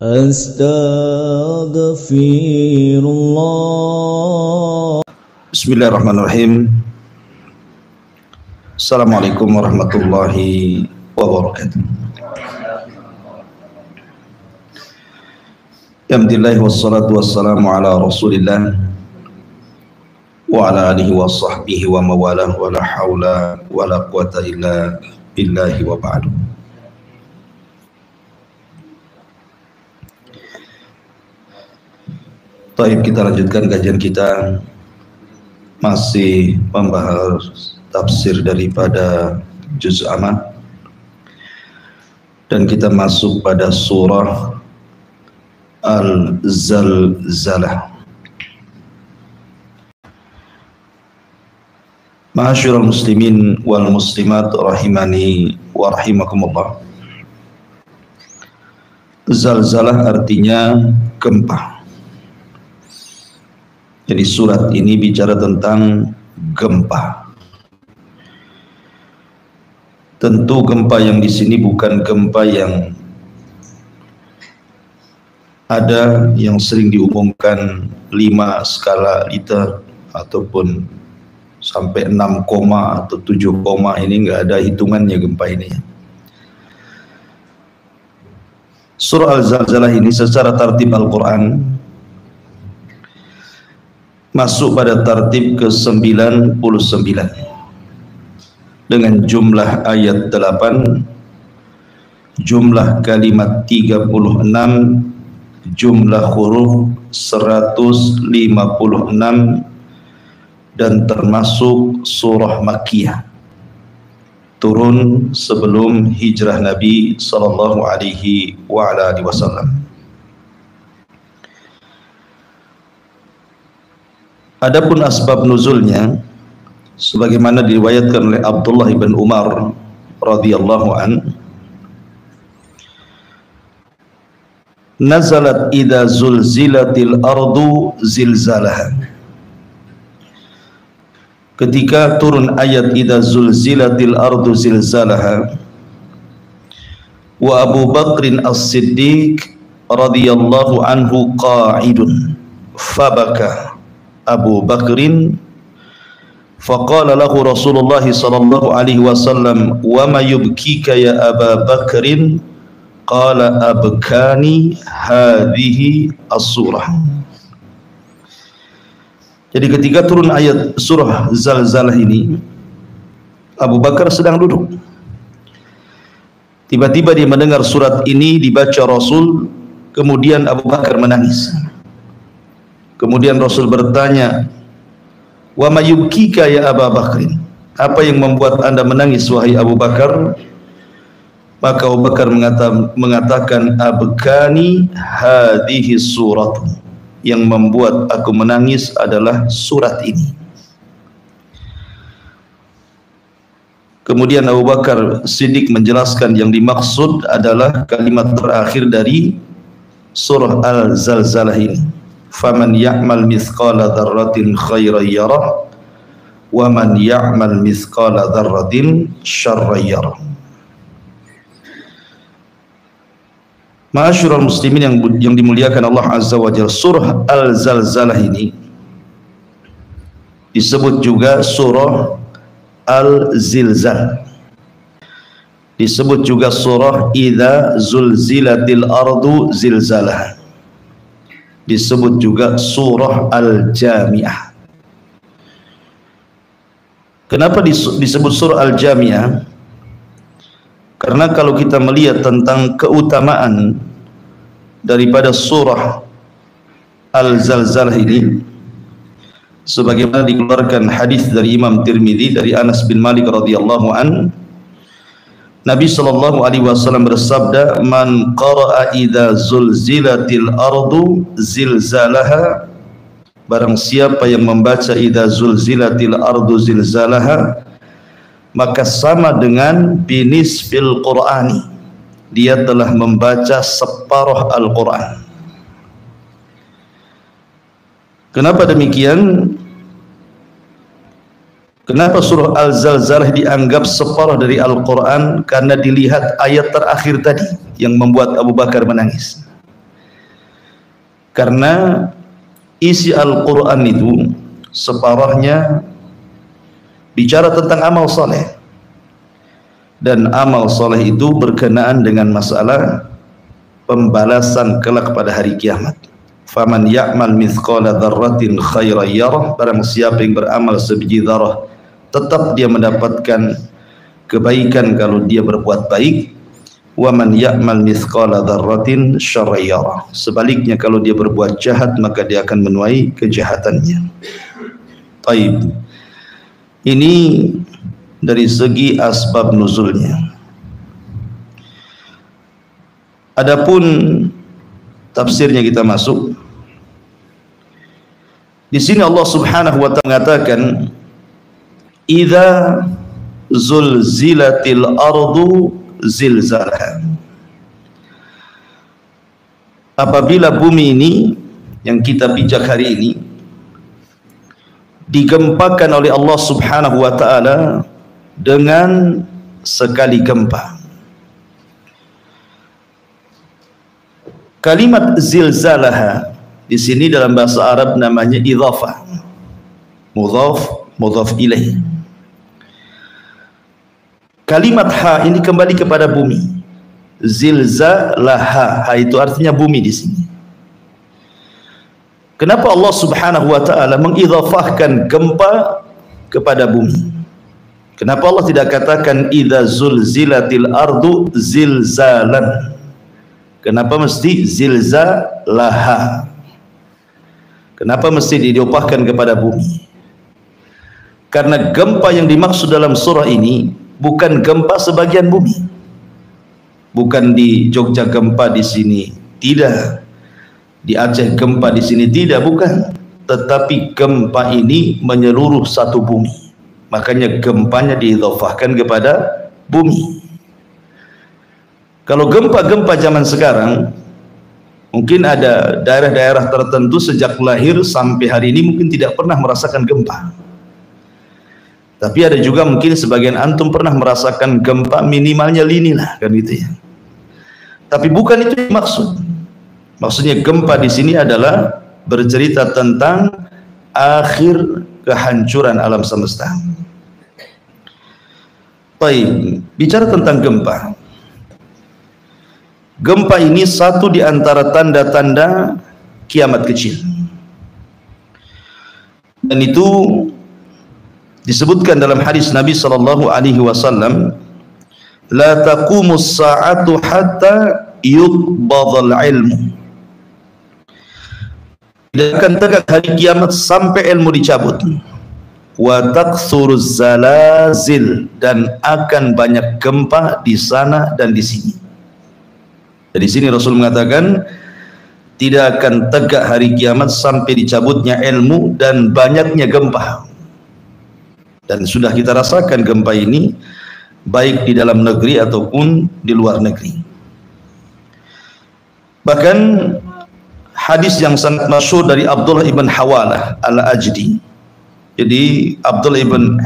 Astaghfirullah. Bismillahirrahmanirrahim. Assalamualaikum warahmatullahi wabarakatuh. Alhamdulillah wassalatu wassalamu ala Rasulillah wa ala alihi wa sahbihi wa mawalah wa la hawla wa la quwata illa billahi wa ba'du. Baik, kita lanjutkan kajian kita, masih membahas tafsir daripada juz amma, dan kita masuk pada surah Al-Zalzalah. Ma'asyiral muslimin wal muslimat rahimani wa rahimakumullah. Zalzalah artinya gempa. Jadi surat ini bicara tentang gempa. Tentu gempa yang di sini bukan gempa yang ada yang sering diumumkan 5 skala Richter ataupun sampai 6, atau 7, ini enggak ada hitungannya gempa ini. Surah Al-Zalzalah ini secara tartib Al-Quran masuk pada tartib ke-99 dengan jumlah ayat 8, jumlah kalimat 36, jumlah huruf 156, dan termasuk surah Makkiyah, turun sebelum hijrah Nabi sallallahu alaihi wasallam. Adapun asbab nuzulnya sebagaimana diriwayatkan oleh Abdullah bin Umar radhiyallahu an, nazalat idza zulzilatil ardu zilzalaha. Ketika turun ayat idza zulzilatil ardu zilzalaha, wa Abu Bakrin As-Siddiq radhiyallahu anhu qa'idun fabaka Abu Bakrin faqala lahu Rasulullah sallallahu alaihi wasallam wa ma yubkika ya Aba Bakrin qala abkani hadhihi as-surah. Jadi ketika turun ayat surah Zalzalah ini, Abu Bakar sedang duduk. Tiba-tiba dia mendengar surat ini dibaca Rasul, kemudian Abu Bakar menangis. Kemudian Rasul bertanya, wa ma yubkika ya Aba Bakrin, apa yang membuat anda menangis wahai Abu Bakar? Maka Abu Bakar mengatakan, abkani hadhihi surat, yang membuat aku menangis adalah surat ini. Kemudian Abu Bakar Siddiq menjelaskan yang dimaksud adalah kalimat terakhir dari surah Al-Zalzalah ini, faman ya'mal mithqala dzarratin khairan yarah wa man ya'mal mithqala dzarratin syarran yarah. Ma'asyiral muslimin yang dimuliakan Allah Azza wa Jalla, surah Al-Zalzalah ini disebut juga surah Al-Zilzal, disebut juga surah idza zulzilatil ardu zilzalaha, disebut juga surah Al-Jami'ah. Kenapa disebut surah Al-Jami'ah? Karena kalau kita melihat tentang keutamaan daripada surah Al-Zalzalah ini, sebagaimana dikeluarkan hadis dari Imam Tirmidzi dari Anas bin Malik radhiyallahu an, Nabi sallallahu alaihi wasallam bersabda, man qara'a idza zulzilatil ardu zilzalaha, barang siapa yang membaca idza zulzilatil ardu zilzalaha, maka sama dengan binisfil Qur'ani, dia telah membaca separuh Al-Quran. Kenapa demikian? Kenapa surah Al-Zalzalah dianggap separuh dari Al-Quran? Karena dilihat ayat terakhir tadi yang membuat Abu Bakar menangis. Karena isi Al-Quran itu separuhnya bicara tentang amal soleh, dan amal soleh itu berkenaan dengan masalah pembalasan kelak pada hari kiamat. Faman ya'mal mithqala dzarratin khairan yarah, barang siapa yang beramal sebiji dzarah tetap dia mendapatkan kebaikan kalau dia berbuat baik. Wa man ya'mal mithqala dzarratin syarran yarah, sebaliknya kalau dia berbuat jahat maka dia akan menuai kejahatannya. Baik, ini dari segi asbab nuzulnya. Adapun tafsirnya kita masuk. Di sini Allah Subhanahu wa ta'ala mengatakan, "Idza zulzilatil ardu zilzalaha." Apabila bumi ini yang kita pijak hari ini digempakan oleh Allah Subhanahu wa ta'ala dengan sekali gempa. Kalimat zilzalaha di sini dalam bahasa Arab namanya idhafah, mudhaf ilaih. Kalimat ha ini kembali kepada bumi. Zilzalaha, ha itu artinya bumi di sini. Kenapa Allah Subhanahu wa ta'ala mengidhafahkan gempa kepada bumi? Kenapa Allah tidak katakan idza zulzilatil ardu zilzalan? Kenapa mesti zilzalaha? Kenapa mesti diopahkan kepada bumi? Karena gempa yang dimaksud dalam surah ini bukan gempa sebagian bumi. Bukan di Jogja gempa di sini, tidak. Di Aceh gempa di sini, tidak, bukan. Tetapi gempa ini menyeluruh satu bumi. Makanya gempanya diidhafahkan kepada bumi. Kalau gempa-gempa zaman sekarang, mungkin ada daerah-daerah tertentu sejak lahir sampai hari ini mungkin tidak pernah merasakan gempa. Tapi ada juga mungkin sebagian antum pernah merasakan gempa, minimalnya lini lah, kan gitu ya. Tapi bukan itu yang maksud. Maksudnya gempa di sini adalah bercerita tentang akhir kehancuran alam semesta. Baik, bicara tentang gempa. Gempa ini satu di antara tanda-tanda kiamat kecil. Dan itu disebutkan dalam hadis Nabi sallallahu alaihi wasallam, la taqumus sa'atu hatta yuqbadal ilmu. Tidak akan tegak hari kiamat sampai ilmu dicabut. Wa taksuruz zalazil, dan akan banyak gempa di sana dan di sini. Dari sini Rasul mengatakan tidak akan tegak hari kiamat sampai dicabutnya ilmu dan banyaknya gempa. Dan sudah kita rasakan gempa ini baik di dalam negeri ataupun di luar negeri. Bahkan hadis yang sangat masyhur dari Abdullah ibn Hawalah al-Ajdi. Jadi Abdullah ibn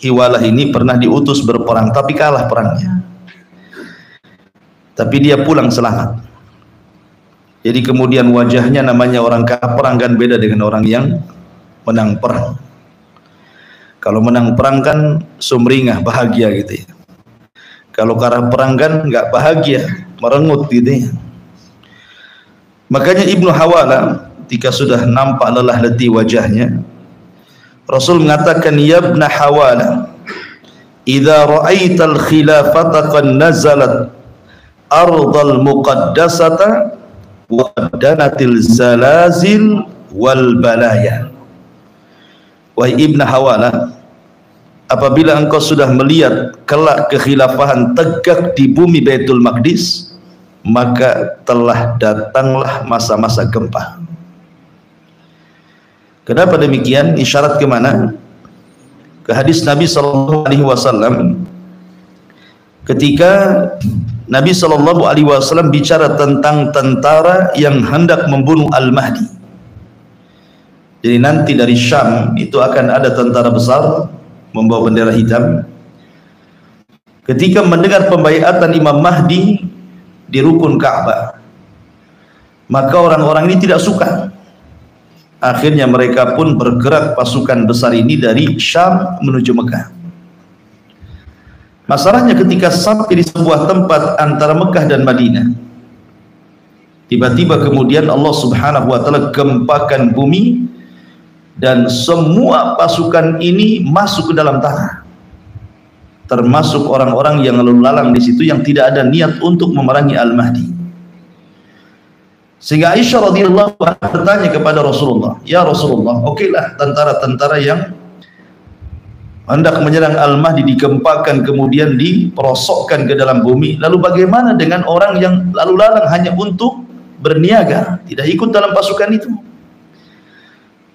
Hawalah ini pernah diutus berperang tapi kalah perangnya. Tapi dia pulang selamat. Jadi kemudian wajahnya, namanya orang kalah perang kan beda dengan orang yang menang perang. Kalau menang perang kan sumringah, bahagia gitu ya. Kalau kalah perang kan nggak bahagia, merengut gitu ya. Makanya Ibnu Hawalah ketika sudah nampak lelah letih wajahnya, Rasul mengatakan, ya Ibnu Hawalah, idza ra'aital khilafata qad nazalat ardal muqaddasata wa danatil zalazil wal balaya. Wahai Ibnu Hawalah, apabila engkau sudah melihat kelak kekhilafahan tegak di bumi Baitul Maqdis, maka telah datanglah masa-masa gempa. Kenapa demikian? Isyarat ke mana? Ke hadis Nabi sallallahu alaihi wasallam ketika Nabi sallallahu alaihi wasallam bicara tentang tentara yang hendak membunuh Al-Mahdi. Jadi nanti dari Syam itu akan ada tentara besar membawa bendera hitam. Ketika mendengar pembaiatan Imam Mahdi di rukun Ka'bah, Maka orang-orang ini tidak suka. Akhirnya mereka pun bergerak pasukan besar ini dari Syam menuju Mekah. Masalahnya ketika sampai di sebuah tempat antara Mekah dan Madinah, tiba-tiba kemudian Allah Subhanahu wa taala gempakan bumi dan semua pasukan ini masuk ke dalam tanah. Termasuk orang-orang yang lalu lalang di situ yang tidak ada niat untuk memerangi Al-Mahdi. Sehingga Aisyah radhiyallahu anha bertanya kepada Rasulullah, "Ya Rasulullah, okelah tentara-tentara yang hendak menyerang Al-Mahdi digempakan kemudian diperosokkan ke dalam bumi. Lalu bagaimana dengan orang yang lalu lalang hanya untuk berniaga, tidak ikut dalam pasukan itu?"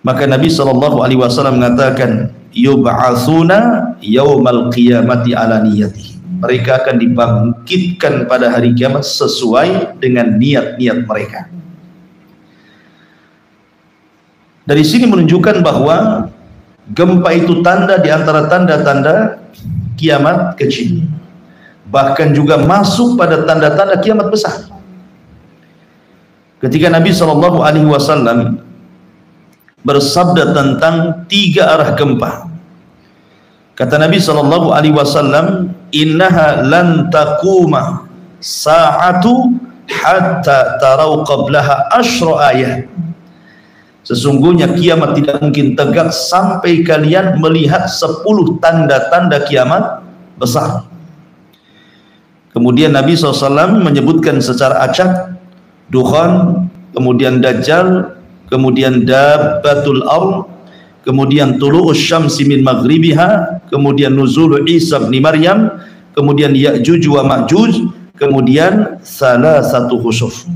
Maka Nabi SAW mengatakan, "Yub'atsuna yaumal qiyamati ala niyatihi." Mereka akan dibangkitkan pada hari kiamat sesuai dengan niat-niat mereka. Dari sini menunjukkan bahwa gempa itu tanda di antara tanda-tanda kiamat kecil. Bahkan juga masuk pada tanda-tanda kiamat besar. Ketika Nabi SAW bersabda tentang 3 arah gempa, kata Nabi SAW, "Innaha lan taquma sa'atu hatta tarau qablaha asyra ayat." Sesungguhnya kiamat tidak mungkin tegak sampai kalian melihat 10 tanda-tanda kiamat besar. Kemudian Nabi SAW menyebutkan secara acak dukhan, kemudian dajjal, kemudian dabbatul ard, kemudian tulu'us syamsi min maghribiha, kemudian nuzul Isa bin Maryam, kemudian Ya'juj wa Ma'juj, kemudian salah satu khusuf.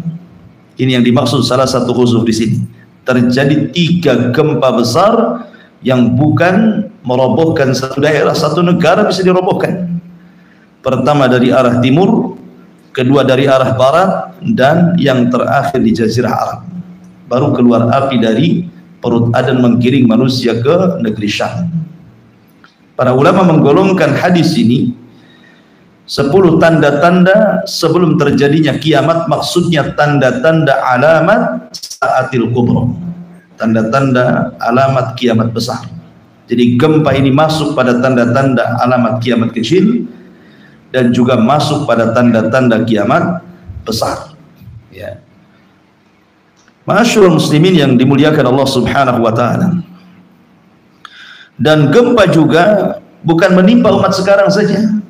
Ini yang dimaksud salah satu khusuf di sini. Terjadi 3 gempa besar yang bukan merobohkan satu daerah, satu negara bisa dirobohkan. Pertama dari arah timur, kedua dari arah barat, dan yang terakhir di Jazirah Arab. Baru keluar api dari perut Adan menggiring manusia ke negeri Syam. Para ulama menggolongkan hadis ini 10 tanda-tanda sebelum terjadinya kiamat, maksudnya tanda-tanda alamat saatil kubra, tanda-tanda alamat kiamat besar. Jadi gempa ini masuk pada tanda-tanda alamat kiamat kecil dan juga masuk pada tanda-tanda kiamat besar. Ya. Ma'asyiral muslimin yang dimuliakan Allah Subhanahu wa taala. Dan gempa juga bukan menimpa umat sekarang saja.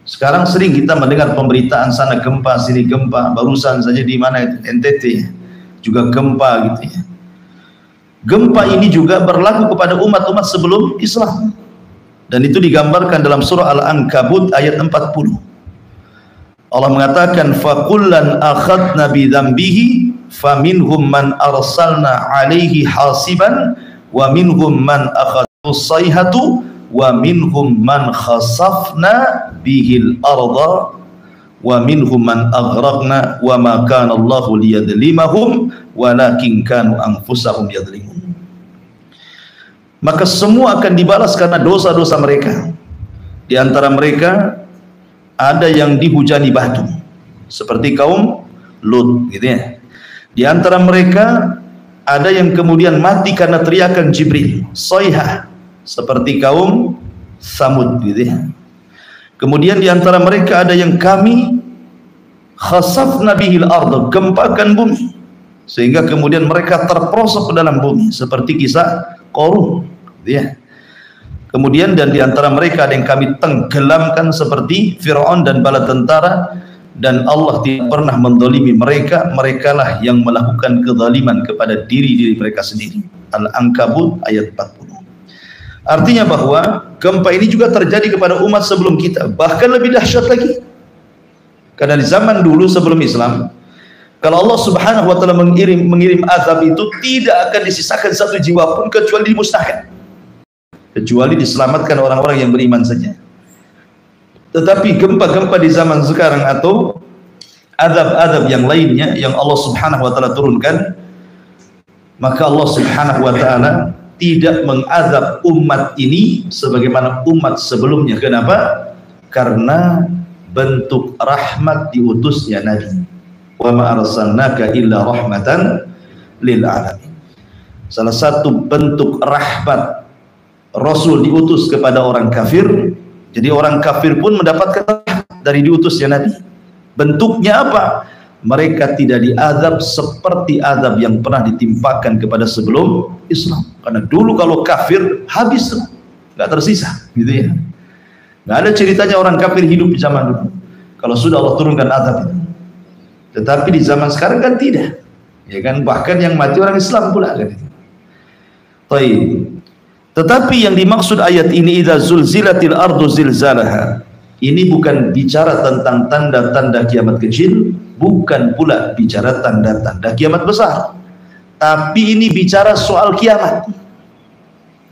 Sekarang sering kita mendengar pemberitaan sana gempa, sini gempa. Barusan saja di mana itu, NTT juga gempa gitu ya. Gempa ini juga berlaku kepada umat-umat sebelum Islam. Dan itu digambarkan dalam surah Al-Ankabut ayat 40. Allah mengatakan, "Fakullan akhadna bi dzambihi faminhum man arsalna 'alaihi hasiban wa minhum man akhadhu sayhatu wa minhum man khasafna bihil arda wa minhum man aghraqna wa ma kana Allahu liyadlimahum walakin kanu anfusahum yadlimun." Maka semua akan dibalas karena dosa-dosa mereka. Di antara mereka ada yang dihujani batu seperti kaum Lut gitu ya. Di antara mereka ada yang kemudian mati karena teriakan Jibril, sayhah, seperti kaum Samud gitu ya. Kemudian di antara mereka ada yang kami khasafna bihil ardh, gempakan bumi sehingga kemudian mereka terperosok ke dalam bumi seperti kisah Qarun gitu ya. Kemudian dan di antara mereka ada yang kami tenggelamkan seperti Fir'aun dan bala tentara, dan Allah tidak pernah mendolimi mereka. Merekalah yang melakukan kezaliman kepada diri-diri mereka sendiri. Al-Ankabut ayat 40. Artinya bahwa gempa ini juga terjadi kepada umat sebelum kita, bahkan lebih dahsyat lagi. Karena di zaman dulu sebelum Islam, kalau Allah Subhanahu wa taala mengirim azab itu tidak akan disisakan satu jiwa pun kecuali dimusnahkan, kecuali diselamatkan orang-orang yang beriman saja. Tetapi gempa-gempa di zaman sekarang atau azab-azab yang lainnya yang Allah Subhanahu wa taala turunkan, maka Allah Subhanahu wa taala tidak mengazab umat ini sebagaimana umat sebelumnya. Kenapa? Karena bentuk rahmat diutusnya Nabi. wa ma arsalnaka illa rahmatan lil alamin. Salah satu bentuk rahmat Rasul diutus kepada orang kafir, jadi orang kafir pun mendapatkan rahmat dari diutusnya Nabi. Bentuknya apa? Mereka tidak diazab seperti azab yang pernah ditimpakan kepada sebelum Islam. Karena dulu kalau kafir habis, nggak tersisa, gitu ya. Nggak ada ceritanya orang kafir hidup di zaman dulu. Kalau sudah Allah turunkan azab itu. Tetapi di zaman sekarang kan tidak, ya kan? Bahkan yang mati orang Islam pula kan itu. Tetapi yang dimaksud ayat ini, idza zulzilatil ardu zilzalaha, ini bukan bicara tentang tanda-tanda kiamat kecil, bukan pula bicara tanda-tanda kiamat besar, tapi ini bicara soal kiamat.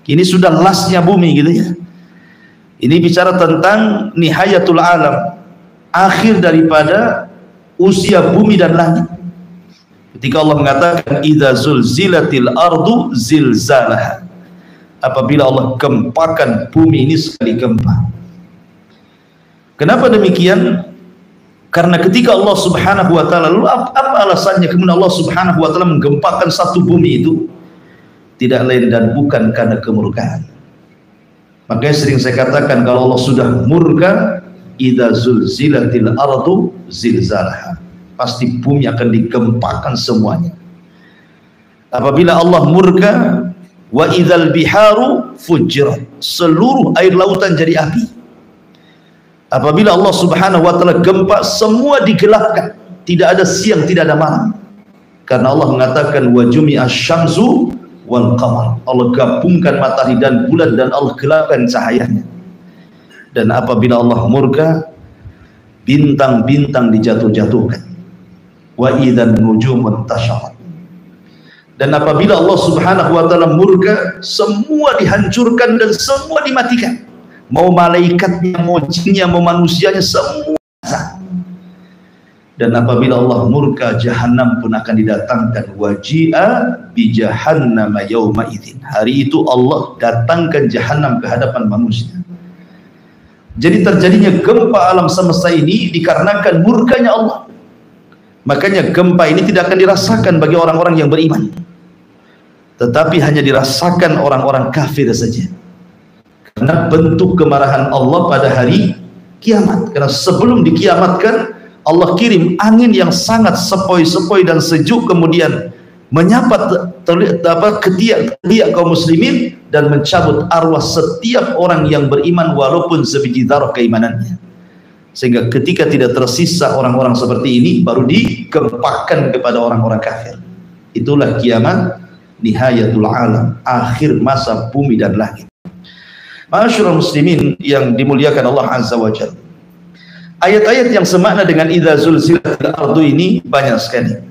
Ini sudah lasnya bumi, gitu ya. Ini bicara tentang nihayatul alam, akhir daripada usia bumi dan langit. Ketika Allah mengatakan idza zulzilatil ardu zilzalaha, apabila Allah gempakan bumi ini sekali gempa. Kenapa demikian? Karena ketika Allah Subhanahu wa taala, lalu apa alasannya kemudian Allah Subhanahu wa taala menggempakan satu bumi itu? Tidak lain dan bukan karena kemurkaan. Makanya sering saya katakan, kalau Allah sudah murka, idza zulzilatil ardu zilzalaha, pasti bumi akan digempakan semuanya. Apabila Allah murka, wa idzal biharu fujirat, seluruh air lautan jadi api. Apabila Allah Subhanahu wa taala gempa, semua digelapkan, tidak ada siang, tidak ada malam. Karena Allah mengatakan wa jumi'asy syamsu wal qamar, Allah gabungkan matahari dan bulan dan Allah gelapkan cahayanya. Dan apabila Allah murka, bintang-bintang dijatuh-jatuhkan. Wa idzan nujumun tashaqqat. Dan apabila Allah Subhanahu wa taala murka, semua dihancurkan dan semua dimatikan. Mau malaikatnya, mau jinnya, mau manusianya, semua. Dan apabila Allah murka, Jahannam pun akan didatangkan. Waji'a bi jahannama yauma idzin, hari itu Allah datangkan Jahannam ke hadapan manusia. Jadi terjadinya gempa alam semesta ini dikarenakan murkanya Allah. Makanya gempa ini tidak akan dirasakan bagi orang-orang yang beriman, tetapi hanya dirasakan orang-orang kafir saja. Karena bentuk kemarahan Allah pada hari kiamat. Karena sebelum dikiamatkan, Allah kirim angin yang sangat sepoi-sepoi dan sejuk, kemudian menyapa ketiak kaum muslimin dan mencabut arwah setiap orang yang beriman walaupun sebiji dzarah keimanannya. Sehingga ketika tidak tersisa orang-orang seperti ini, baru digempakan kepada orang-orang kafir. Itulah kiamat, nihayatul alam, akhir masa bumi dan langit. Ma'asyiral muslimin yang dimuliakan Allah Azza wa Jalla, ayat-ayat yang semakna dengan idza zulzilatil ardu ini banyak sekali.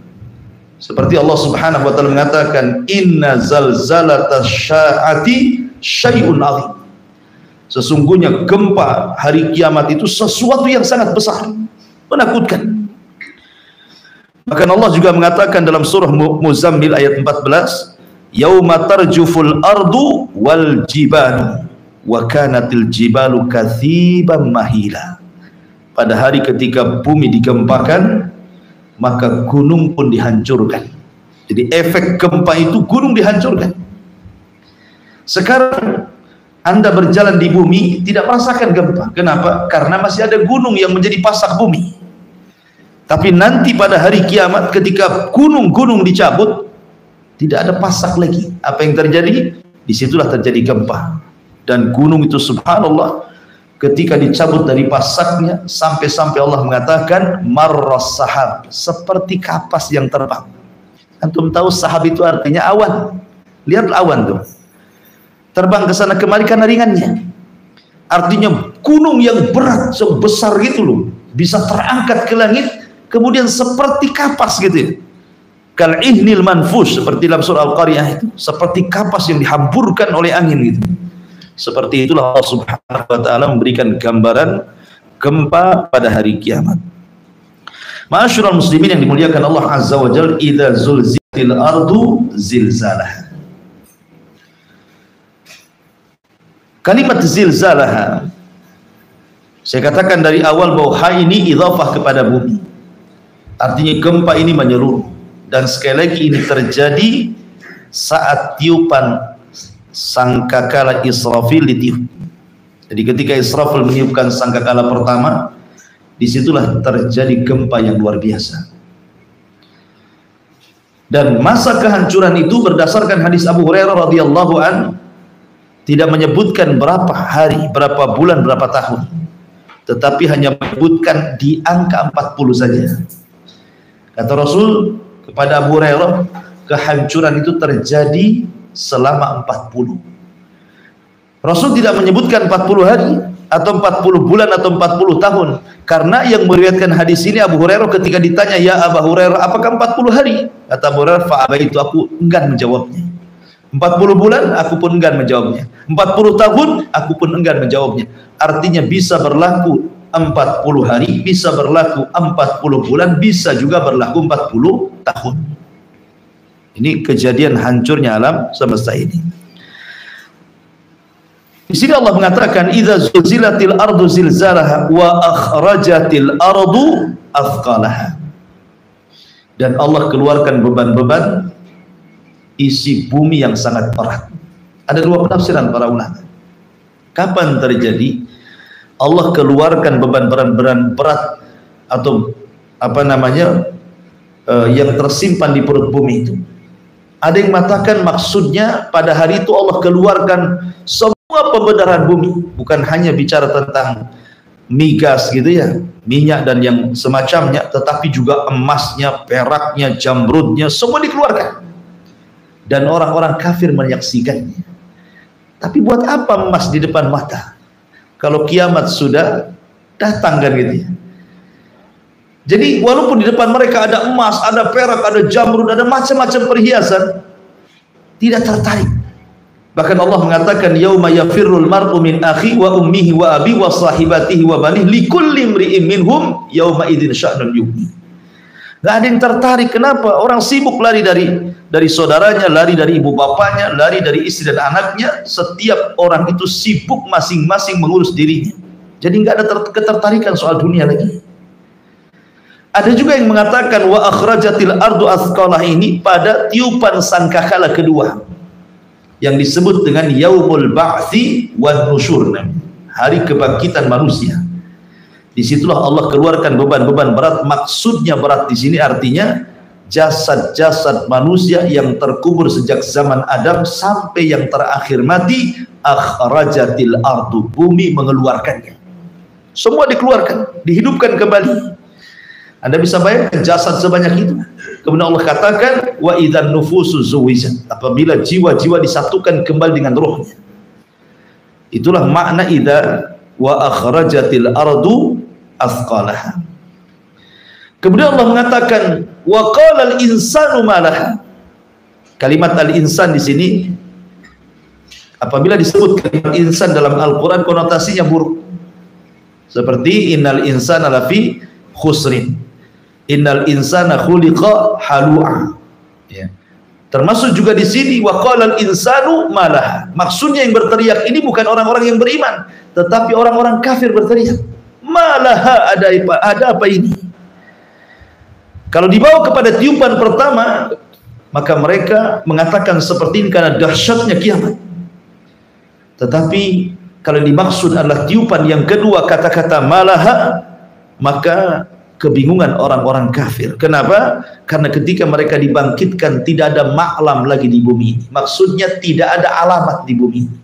Seperti Allah Subhanahu wa taala mengatakan, inna zalzalatasy syaa'ati syai'un 'azim. Sesungguhnya gempa hari kiamat itu sesuatu yang sangat besar, menakutkan. Bahkan Allah juga mengatakan dalam surah Muzammil ayat 14, yauma tarjuful ardu wal jibalu wa kanatil jibalu katsiban mahila. Pada hari ketika bumi digempakan, maka gunung pun dihancurkan. Jadi efek gempa itu gunung dihancurkan. Sekarang Anda berjalan di bumi tidak merasakan gempa. Kenapa? Karena masih ada gunung yang menjadi pasak bumi. Tapi nanti pada hari kiamat ketika gunung-gunung dicabut, tidak ada pasak lagi. Apa yang terjadi? Disitulah terjadi gempa. Dan gunung itu subhanallah, ketika dicabut dari pasaknya, sampai-sampai Allah mengatakan marras sahab, seperti kapas yang terbang. Antum tahu sahab itu artinya awan. Lihat awan tuh, terbang ke sana kemari karena ringannya. Artinya gunung yang berat sebesar gitu loh, bisa terangkat ke langit, kemudian seperti kapas gitu ya. Kal ihnil manfush, seperti dalam surah Al-Qariyah itu, seperti kapas yang dihamburkan oleh angin gitu. Seperti itulah Allah Subhanahu wa taala memberikan gambaran gempa pada hari kiamat. Ma'asyiral muslimin yang dimuliakan Allah Azza wa Jalla, idza zulzilatil ardu zilzalaha. Kalimat zilzalaha, saya katakan dari awal bahwa ha ini idhafah kepada bumi. Artinya gempa ini menyeluruh. Dan sekali lagi ini terjadi saat tiupan sangkakala Israfil ditiup. Jadi ketika Israfil meniupkan sangkakala pertama, disitulah terjadi gempa yang luar biasa. Dan masa kehancuran itu berdasarkan hadis Abu Hurairah radhiyallahu an, tidak menyebutkan berapa hari, berapa bulan, berapa tahun, tetapi hanya menyebutkan di angka 40 saja. Kata Rasul kepada Abu Hurairah, kehancuran itu terjadi selama 40. Rasul tidak menyebutkan 40 hari atau 40 bulan atau 40 tahun, karena yang meriwayatkan hadis ini Abu Hurairah ketika ditanya, ya Abu Hurairah, apakah 40 hari? Kata Abu Hurairah, fa'abaitu, aku enggan menjawabnya. 40 bulan aku pun enggan menjawabnya. 40 tahun aku pun enggan menjawabnya. Artinya bisa berlaku 40 hari, bisa berlaku 40 bulan, bisa juga berlaku 40 tahun. Ini kejadian hancurnya alam semesta ini. Di sini Allah mengatakan, idza zulzilatil ardu zilzalaha wa akhrajatil ardu athqalaha. Dan Allah keluarkan beban-beban isi bumi yang sangat berat. Ada dua penafsiran para ulama. Kapan terjadi Allah keluarkan beban-beban berat atau apa namanya yang tersimpan di perut bumi itu? Ada yang mengatakan maksudnya pada hari itu Allah keluarkan semua pembenaran bumi, bukan hanya bicara tentang migas gitu ya, minyak dan yang semacamnya, tetapi juga emasnya, peraknya, jamrudnya, semua dikeluarkan. Dan orang-orang kafir menyaksikannya. Tapi buat apa emas di depan mata kalau kiamat sudah datang, kan gitu ya. Jadi walaupun di depan mereka ada emas, ada perak, ada jamrud, ada macam-macam perhiasan, tidak tertarik. Bahkan Allah mengatakan, yauma yafirrul mar'u min akhi wa ummihi wa abi wa sahibatihi wa banihi likulli imri'in minhum yauma idzin sya'nun yughni. Gak ada yang tertarik. Kenapa? Orang sibuk lari dari saudaranya, lari dari ibu bapaknya, lari dari istri dan anaknya. Setiap orang itu sibuk masing-masing mengurus dirinya. Jadi nggak ada ketertarikan soal dunia lagi. Ada juga yang mengatakan wa akhrajatil ardu athqalah ini pada tiupan sangkakala kedua, yang disebut dengan yaumul ba'tsi wan nusyur, hari kebangkitan manusia. Disitulah Allah keluarkan beban-beban berat. Maksudnya berat di sini artinya jasad-jasad manusia yang terkubur sejak zaman Adam sampai yang terakhir mati. Akhrajatil ardu, bumi mengeluarkannya. Semua dikeluarkan, dihidupkan kembali. Anda bisa bayangkan jasad sebanyak itu. Kemudian Allah katakan wa idzan nufusu zuwijat, apabila jiwa-jiwa disatukan kembali dengan rohnya. Itulah makna idza wa akhrajatil ardu athqalaha. Kemudian Allah mengatakan wa qalal insanu malaha. Kalimat al-insan di sini, apabila disebut kalimat insan dalam Al-Qur'an, konotasinya buruk. Seperti innal insana lafi khusrin, innal insana khuliqa halu'a. Ya. Termasuk juga di sini wa qalal insanu malaha. Maksudnya yang berteriak ini bukan orang-orang yang beriman, tetapi orang-orang kafir berteriak. Malaha, ada apa ini? Kalau dibawa kepada tiupan pertama, maka mereka mengatakan seperti ini karena dahsyatnya kiamat. Tetapi kalau dimaksud adalah tiupan yang kedua, kata-kata malaha, maka kebingungan orang-orang kafir. Kenapa? Karena ketika mereka dibangkitkan tidak ada maklam lagi di bumi ini. Maksudnya tidak ada alamat di bumi ini.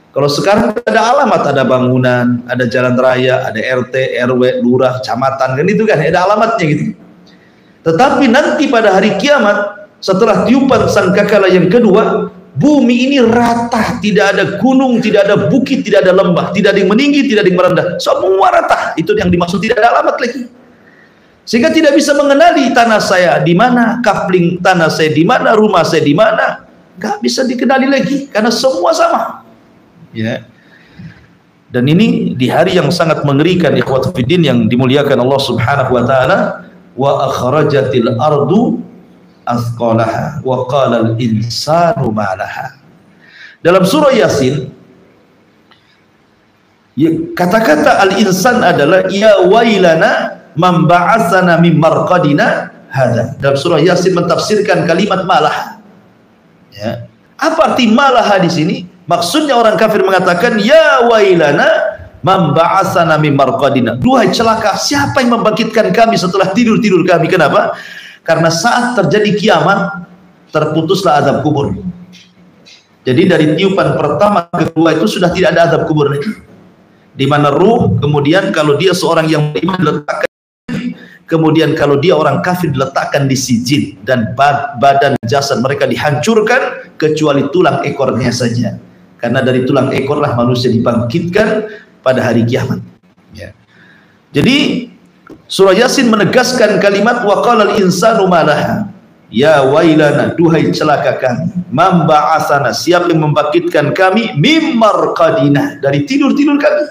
Kalau sekarang ada alamat, ada bangunan, ada jalan raya, ada RT, RW, lurah, kecamatan, kan itu kan ada alamatnya gitu. Tetapi nanti pada hari kiamat, setelah tiupan sangkakala yang kedua, bumi ini rata, tidak ada gunung, tidak ada bukit, tidak ada lembah, tidak ada yang meninggi, tidak ada yang merendah, semua rata. Itu yang dimaksud tidak ada alamat lagi. Sehingga tidak bisa mengenali tanah saya di mana, kapling tanah saya di mana, rumah saya di mana, nggak bisa dikenali lagi karena semua sama. Ya. Dan ini di hari yang sangat mengerikan, ikhwatu fiddin yang dimuliakan Allah Subhanahu wa taala. Wa akhrajatil ardu athqalaha wa qalal insanu ma laha. Dalam surah Yasin, kata-kata al-insan adalah ya wailana man ba'atsana min marqadina hadza. Dalam surah Yasin mentafsirkan kalimat malaha. Ya. Apa arti malaha di sini? Maksudnya orang kafir mengatakan ya wailana man ba'atsana min marqadina. Duhai celaka, siapa yang membangkitkan kami setelah tidur-tidur kami? Kenapa? Karena saat terjadi kiamat terputuslah azab kubur. Jadi dari tiupan pertama ke kedua itu sudah tidak ada azab kubur lagi. Di mana ruh kemudian kalau dia seorang yang beriman diletakkan, kemudian kalau dia orang kafir diletakkan di sijin, dan badan jasad mereka dihancurkan kecuali tulang ekornya saja. Karena dari tulang ekorlah manusia dibangkitkan pada hari kiamat. Ya. Jadi surah Yasin menegaskan kalimat wa qalal insanu malaha. Ya wailana, duhai celaka kami. Man ba'atsana, siapa yang membangkitkan kami mim marqadina, dari tidur-tidur kami.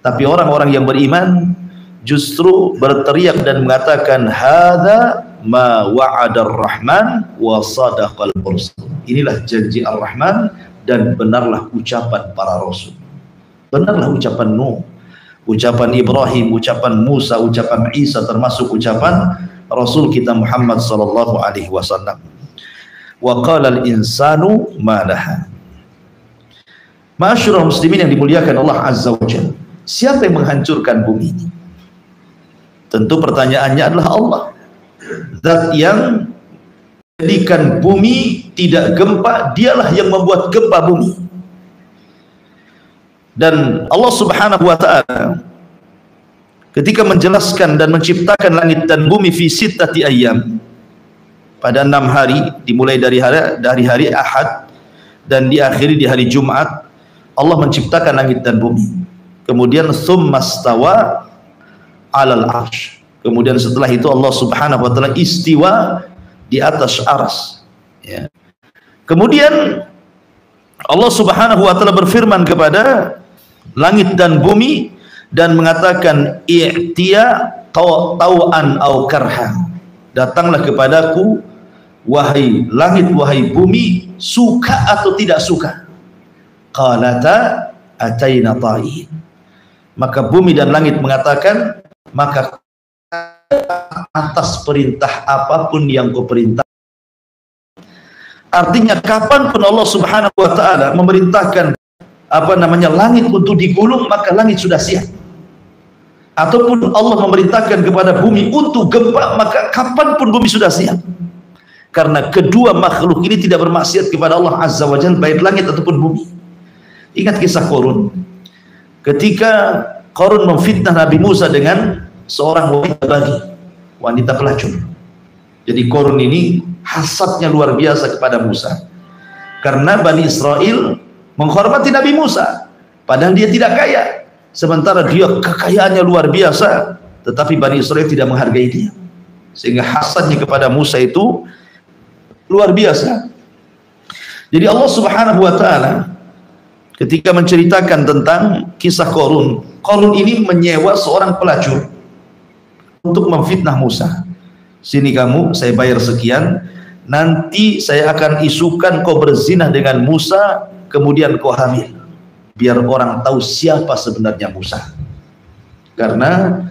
Tapi orang-orang yang beriman justru berteriak dan mengatakan hadza ma wa'adar rahman wa sadaqal mursal. Inilah janji Ar-Rahman dan benarlah ucapan para rasul. Benarlah ucapan Nuh, ucapan Ibrahim, ucapan Musa, ucapan Isa, termasuk ucapan Rasul kita Muhammad sallallahu alaihi wasallam. Wa qala al-insanu ma laha. Ma'asyiral muslimin yang dimuliakan Allah Azza wa Jalla, siapa yang menghancurkan bumi ini? Tentu pertanyaannya adalah Allah. Zat yang menjadikan bumi tidak gempa, dialah yang membuat gempa bumi. Dan Allah Subhanahu wa taala ketika menjelaskan dan menciptakan langit dan bumi fi sittati ayyam, pada 6 hari, dimulai dari hari Ahad dan diakhiri di hari Jumat, Allah menciptakan langit dan bumi. Kemudian tsummastawa 'alal 'arsy. Kemudian setelah itu Allah Subhanahu wa taala istiwa di atas arsy. Ya. Kemudian Allah Subhanahu wa taala berfirman kepada langit dan bumi dan mengatakan i'tiya tau'an au karha, datanglah kepadaku wahai langit wahai bumi, suka atau tidak suka. Qalata ataina ta'in. Maka bumi dan langit mengatakan, maka atas perintah apapun yang kau perintah. Artinya kapanpun Allah Subhanahu wa taala memerintahkan langit untuk digulung, maka langit sudah siap. Ataupun Allah memerintahkan kepada bumi untuk gempa, maka kapanpun bumi sudah siap. Karena kedua makhluk ini tidak bermaksiat kepada Allah Azza wa Jalla, baik langit ataupun bumi. Ingat kisah Qarun. Ketika Qarun memfitnah Nabi Musa dengan seorang wanita pelacur. Jadi Qarun ini hasadnya luar biasa kepada Musa. Karena Bani Israel menghormati Nabi Musa, padahal dia tidak kaya. Sementara dia kekayaannya luar biasa, tetapi Bani Israel tidak menghargai dia. Sehingga hasadnya kepada Musa itu luar biasa. Jadi Allah Subhanahu wa taala ketika menceritakan tentang kisah Qarun, Qarun ini menyewa seorang pelacur untuk memfitnah Musa. Sini kamu, saya bayar sekian, nanti saya akan isukan kau berzina dengan Musa, kemudian kau hamil. Biar orang tahu siapa sebenarnya Musa. Karena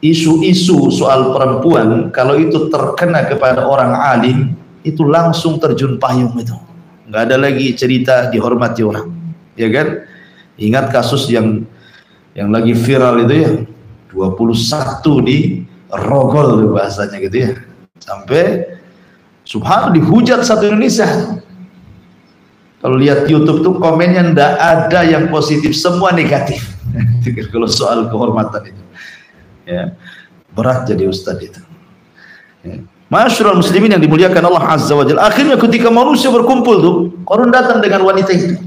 isu-isu soal perempuan kalau itu terkena kepada orang alim, itu langsung terjun payung itu. Nggak ada lagi cerita dihormati orang, ya kan? Ingat kasus yang lagi viral itu ya, 21 di Rogol bahasanya gitu ya. Sampai subhanallah dihujat satu Indonesia. Kalau lihat YouTube tuh komennya ndak ada yang positif, semua negatif. Kalau soal kehormatan itu, ya berat jadi ustadz itu. Ya. Ma'asyiral muslimin yang dimuliakan Allah Azza wa Jalla. Akhirnya ketika manusia berkumpul tuh, Qarun datang dengan wanita itu.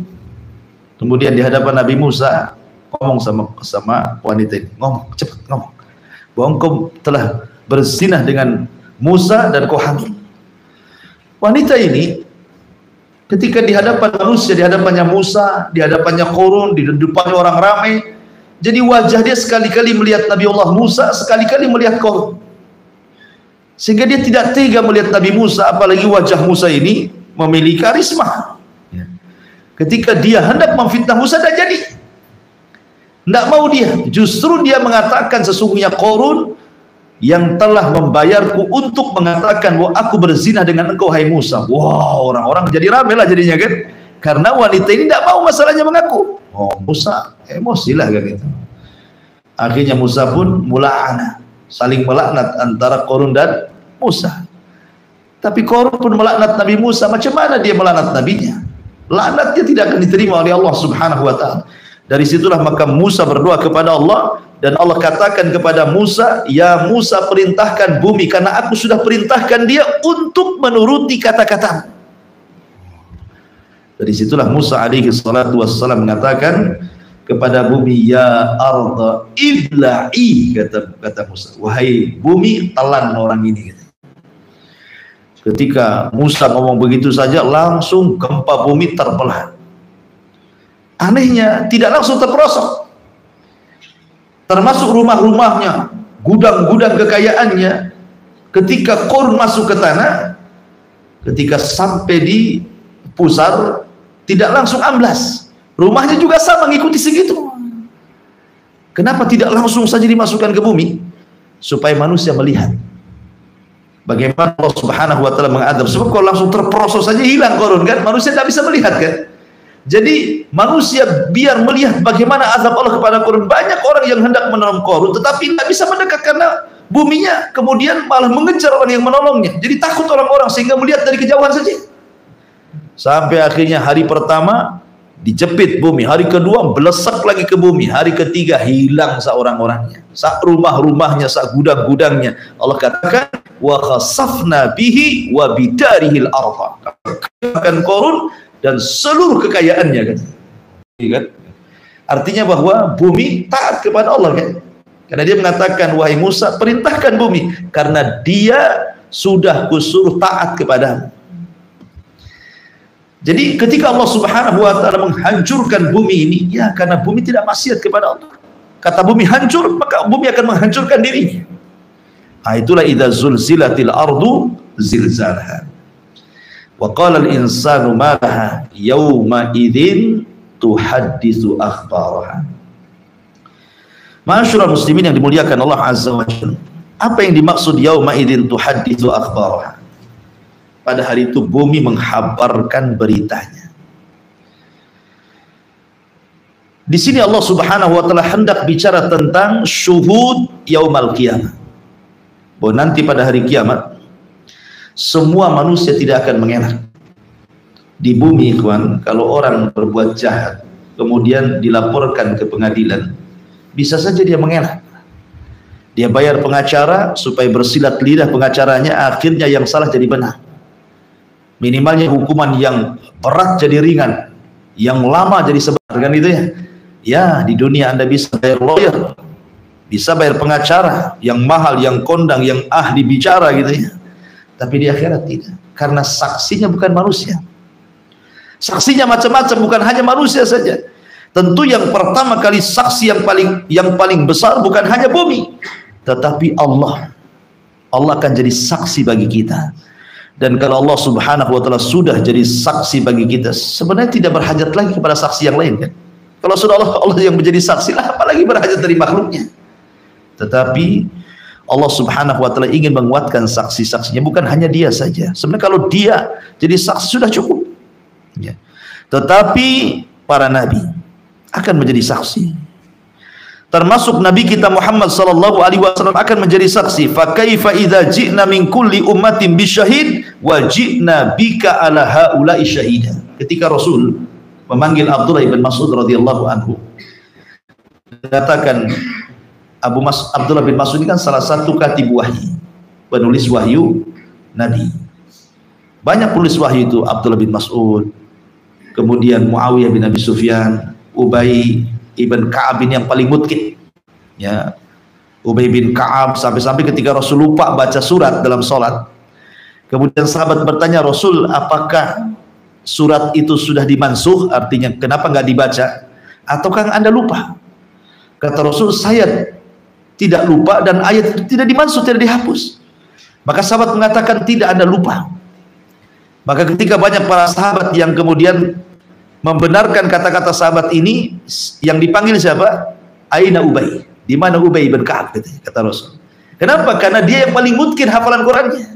Kemudian di hadapan Nabi Musa ngomong sama wanita ini, ngomong cepat ngomong, bahwa engkau telah berzinah dengan Musa dan kau hamil. Wanita ini ketika di hadapan manusia, di hadapannya Musa, di hadapannya Qarun, di depannya orang ramai, jadi wajah dia sekali-kali melihat Nabi Allah Musa, sekali-kali melihat Qarun, sehingga dia tidak tega melihat Nabi Musa, apalagi wajah Musa ini memiliki karisma. Ketika dia hendak memfitnah Musa, tidak jadi. Tidak mau dia. Justru dia mengatakan sesungguhnya Qarun yang telah membayarku untuk mengatakan bahwa aku berzina dengan engkau hai Musa. Wah, orang-orang jadi rame lah jadinya kan. Karena wanita ini tidak mau masalahnya mengaku. Oh, Musa emosi lah kan gitu. Akhirnya Musa pun mula'ana, saling melaknat antara Qarun dan Musa. Tapi Qarun pun melaknat Nabi Musa. Macam mana dia melaknat nabinya? Laknatnya tidak akan diterima oleh Allah Subhanahu wa taala. Dari situlah maka Musa berdoa kepada Allah dan Allah katakan kepada Musa, "Ya Musa, perintahkan bumi karena aku sudah perintahkan dia untuk menuruti kata-katamu." Dari situlah Musa alaihi salatu wassalam mengatakan kepada bumi, "Ya arda ibla'i," kata Musa, "wahai bumi, telan orang ini." Ketika Musa ngomong begitu saja, langsung gempa bumi terbelah. Anehnya tidak langsung terperosok, termasuk rumah-rumahnya, gudang-gudang kekayaannya. Ketika Qarun masuk ke tanah, ketika sampai di pusar, tidak langsung amblas. Rumahnya juga sama mengikuti segitu. Kenapa tidak langsung saja dimasukkan ke bumi? Supaya manusia melihat bagaimana Allah Subhanahu wa taala mengadab. Sebab kalau langsung terperosok saja hilang Qarun kan, manusia tidak bisa melihat kan. Jadi manusia biar melihat bagaimana azab Allah kepada Qarun. Banyak orang yang hendak menolong Qarun tetapi tidak bisa mendekat karena buminya, kemudian malah mengejar orang yang menolongnya. Jadi takut orang-orang sehingga melihat dari kejauhan saja. Sampai akhirnya hari pertama dijepit bumi, hari kedua belesak lagi ke bumi, hari ketiga hilang seorang-orangnya, sak rumah-rumahnya, sak gudang-gudangnya. Allah katakan, "Wa khasafna bihi wa bidarihil ardha." Katakan Qarun dan seluruh kekayaannya kan. Artinya bahwa bumi taat kepada Allah kan. Karena dia mengatakan, "Wahai Musa, perintahkan bumi karena dia sudah kusuruh taat kepadamu." Jadi ketika Allah Subhanahu wa taala menghancurkan bumi ini, ya karena bumi tidak maksiat kepada Allah. Kata bumi hancur, maka bumi akan menghancurkan dirinya. Nah, itulah idza zulzilatil ardu zilzalaha. Wa qala al-insanu ma laha yawma idzin tuhadditsu akhbaraha. Ma'asyiral muslimin yang dimuliakan Allah Azza wa Jalla. Apa yang dimaksud yauma idzin tuhadditsu akhbaraha? Pada hari itu bumi menghabarkan beritanya. Di sini Allah Subhanahu wa taala hendak bicara tentang syuhud yaumal qiyamah. Bahwa nanti pada hari kiamat semua manusia tidak akan mengelak. Di bumi, ikhwan, kalau orang berbuat jahat kemudian dilaporkan ke pengadilan, bisa saja dia mengelak. Dia bayar pengacara supaya bersilat lidah pengacaranya, akhirnya yang salah jadi benar. Minimalnya hukuman yang berat jadi ringan, yang lama jadi sebentar, kan itu ya. Ya, di dunia Anda bisa bayar lawyer, bisa bayar pengacara yang mahal, yang kondang, yang ahli bicara gitu ya. Tapi di akhirat tidak, karena saksinya bukan manusia. Saksinya macam-macam, bukan hanya manusia saja. Tentu yang pertama kali saksi yang paling besar bukan hanya bumi, tetapi Allah. Allah akan jadi saksi bagi kita. Dan kalau Allah Subhanahu wa taala sudah jadi saksi bagi kita, sebenarnya tidak berhajat lagi kepada saksi yang lain kan. Kalau sudah Allah yang menjadi saksi lah, apalagi berhajat dari makhluknya. Tetapi Allah Subhanahu wa taala ingin menguatkan saksi-saksinya, bukan hanya dia saja. Sebenarnya kalau dia jadi saksi sudah cukup. Ya. Tetapi para nabi akan menjadi saksi. Termasuk Nabi kita Muhammad sallallahu alaihi wasallam akan menjadi saksi. Fa kaifa idza ji'na min kulli ummatin bisyahid wa ji'na bika ala haula'i syahida. Ketika Rasul memanggil Abdullah bin Mas'ud radhiyallahu anhu, katakan Abdullah bin Mas'ud ini kan salah satu katib wahyu, penulis wahyu Nabi. Banyak penulis wahyu itu, Abdullah bin Mas'ud, kemudian Muawiyah bin Abi Sufyan, Ubay ibn Ka'ab ini yang paling mutqin. Ya, Ubay bin Ka'ab sampai-sampai ketika Rasul lupa baca surat dalam sholat, kemudian sahabat bertanya, "Rasul, apakah surat itu sudah dimansuh? Artinya kenapa nggak dibaca? Ataukah Anda lupa?" Kata Rasul, "Saya tidak lupa dan ayat itu tidak dimansuh, tidak dihapus." Maka sahabat mengatakan, "Tidak, Anda lupa." Maka ketika banyak para sahabat yang kemudian membenarkan kata-kata sahabat ini, yang dipanggil siapa? Aina Ubay? Di mana Ubay bin Ka'ab? Kata Rasul. Kenapa? Karena dia yang paling mungkin hafalan Qurannya.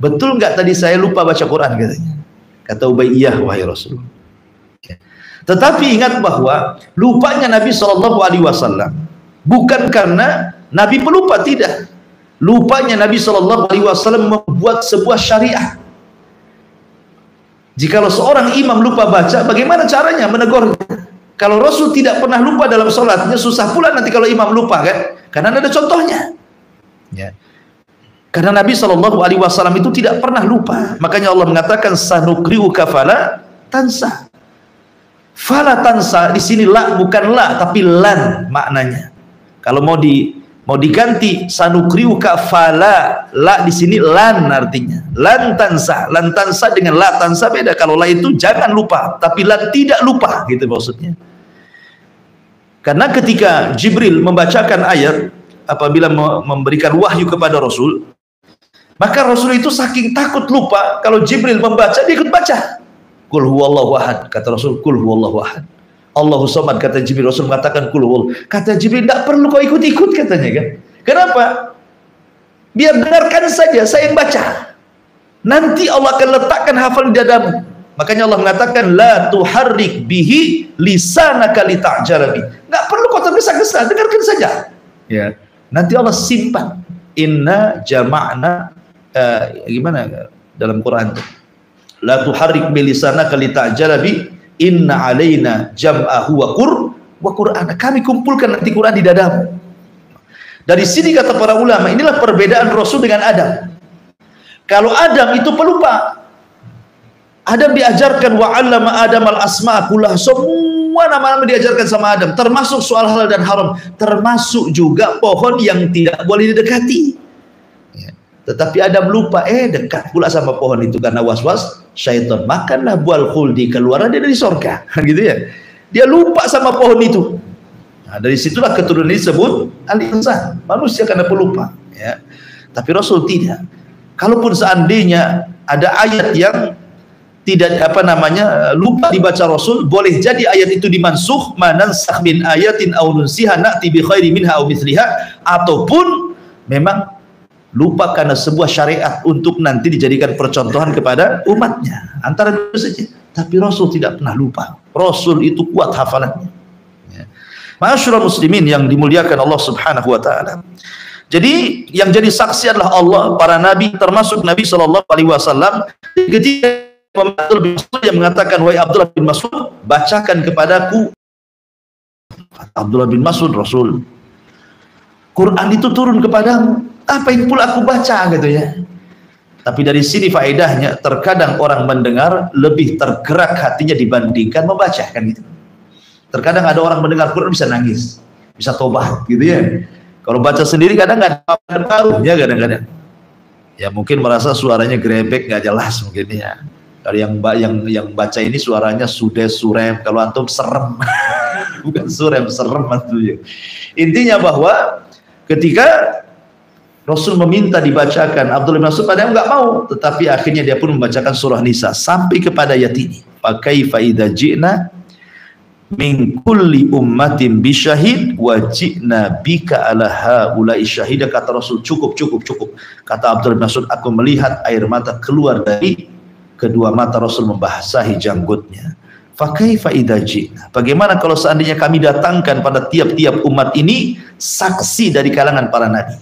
Betul nggak tadi saya lupa baca Quran katanya? Kata Ubay, iya wahai Rasul. Tetapi ingat bahwa lupanya Nabi SAW bukan karena Nabi pelupa, tidak. Lupanya Nabi SAW membuat sebuah syariat. Jikalau seorang imam lupa baca, bagaimana caranya menegurnya? Kalau Rasul tidak pernah lupa dalam sholatnya, susah pula nanti kalau imam lupa, kan? Karena ada contohnya. Ya. Karena Nabi SAW itu tidak pernah lupa. Makanya Allah mengatakan sanukriuka fala tansa. Fala tansa di sini la bukan la tapi lan maknanya. Kalau mau diganti sanukriuka fala, la di sini lan artinya. Lan tansa dengan la tansa beda. Kalau la itu jangan lupa, tapi la tidak lupa gitu maksudnya. Karena ketika Jibril membacakan ayat apabila memberikan wahyu kepada Rasul, maka Rasul itu saking takut lupa, kalau Jibril membaca dia ikut baca. Qul huwallahu ahad, kata Rasul, qul huwallahu ahad. Allahu samad, kata Jibril. Rasul mengatakan qul huwallahu. Kata Jibril, tidak perlu kau ikut-ikut katanya, kan. Kenapa? Biar dengarkan saja, saya yang baca. Nanti Allah akan letakkan hafal di dadamu. Makanya Allah mengatakan la tuharrik bihi lisanaka lita'jala bi. Enggak perlu kau tergesa-gesa, dengarkan saja. Ya. Nanti Allah simpan. Inna jama'na gimana dalam Quran itu? La tuharrik bi lisanaka lita'jala bi. Inna alaina jam'ahu wa Qur'ana. Kami kumpulkan nanti Quran di dadamu. Dari sini kata para ulama, inilah perbedaan Rasul dengan Adam. Kalau Adam itu pelupa. Adam diajarkan wa 'allama Adam al-asma' kullah. Semua nama-nama diajarkan sama Adam, termasuk soal halal dan haram, termasuk juga pohon yang tidak boleh didekati. Ya. Tetapi Adam lupa, dekat pula sama pohon itu karena was-was syaitan. Makanlah buah khuldi, keluar dia dari surga. Gitu ya. Dia lupa sama pohon itu. Nah, dari situlah keturunan disebut al-insan, manusia karena pelupa. Ya. Tapi Rasul tidak. Kalaupun seandainya ada ayat yang tidak lupa dibaca Rasul, boleh jadi ayat itu dimansukh, manansakh min ayatin aw nunsiha na'ti bi khairi minha aw mithliha, ataupun memang lupa karena sebuah syariat untuk nanti dijadikan percontohan kepada umatnya. Antara itu saja. Tapi Rasul tidak pernah lupa. Rasul itu kuat hafalannya. Ya. Ma'asyiral muslimin yang dimuliakan Allah Subhanahu wa taala. Jadi yang jadi saksi adalah Allah, para nabi, termasuk Nabi SAW. Ketika Abdullah bin Mas'ud yang mengatakan, wahai Abdullah bin Mas'ud, bacakan kepadaku. Abdullah bin Mas'ud, Rasul, Quran itu turun kepadamu, apa yang pula aku baca gitu ya. Tapi dari sini faedahnya, terkadang orang mendengar lebih tergerak hatinya dibandingkan membaca, kan gitu. Terkadang ada orang mendengar Quran bisa nangis, bisa tobat gitu ya. Kalau baca sendiri kadang nggak ada pengaruhnya, kadang-kadang ya mungkin merasa suaranya grebek, nggak jelas mungkin ya. Kalau yang baca ini suaranya sudah surem, kalau antum serem. Bukan surem, serem antum. Intinya bahwa ketika Rasul meminta dibacakan, Abdullah bin Mas'ud padahal nggak mau, tetapi akhirnya dia pun membacakan surah Nisa sampai kepada ayat ini. Fakaifa idza ji'na min kulli ummatin bisyahid wa ji'na bika ala haula'i syahida. Kata Rasul, cukup. Kata Abdullah bin Mas'ud, aku melihat air mata keluar dari kedua mata Rasul membasahi janggutnya. Fakaifa idza ji'na, bagaimana kalau seandainya kami datangkan pada tiap-tiap umat ini saksi dari kalangan para nabi,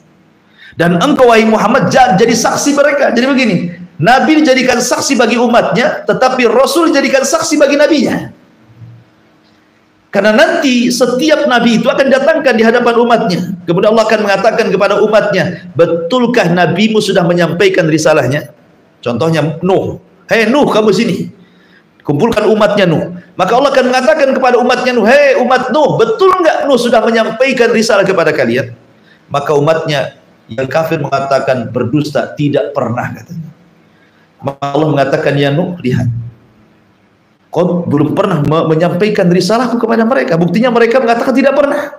dan engkau wahai Muhammad jadi saksi mereka. Jadi begini, nabi dijadikan saksi bagi umatnya, tetapi Rasul dijadikan saksi bagi nabinya. Karena nanti setiap nabi itu akan datangkan di hadapan umatnya, kemudian Allah akan mengatakan kepada umatnya, betulkah nabimu sudah menyampaikan risalahnya? Contohnya Nuh, hei Nuh, kamu sini, kumpulkan umatnya Nuh. Maka Allah akan mengatakan kepada umatnya Nuh, hei umat Nuh, betul enggak Nuh sudah menyampaikan risalah kepada kalian? Maka umatnya yang kafir mengatakan berdusta, tidak pernah, katanya. Maka Allah mengatakan, ya Nuh, lihat, kau belum pernah menyampaikan risalahku kepada mereka. Buktinya mereka mengatakan tidak pernah.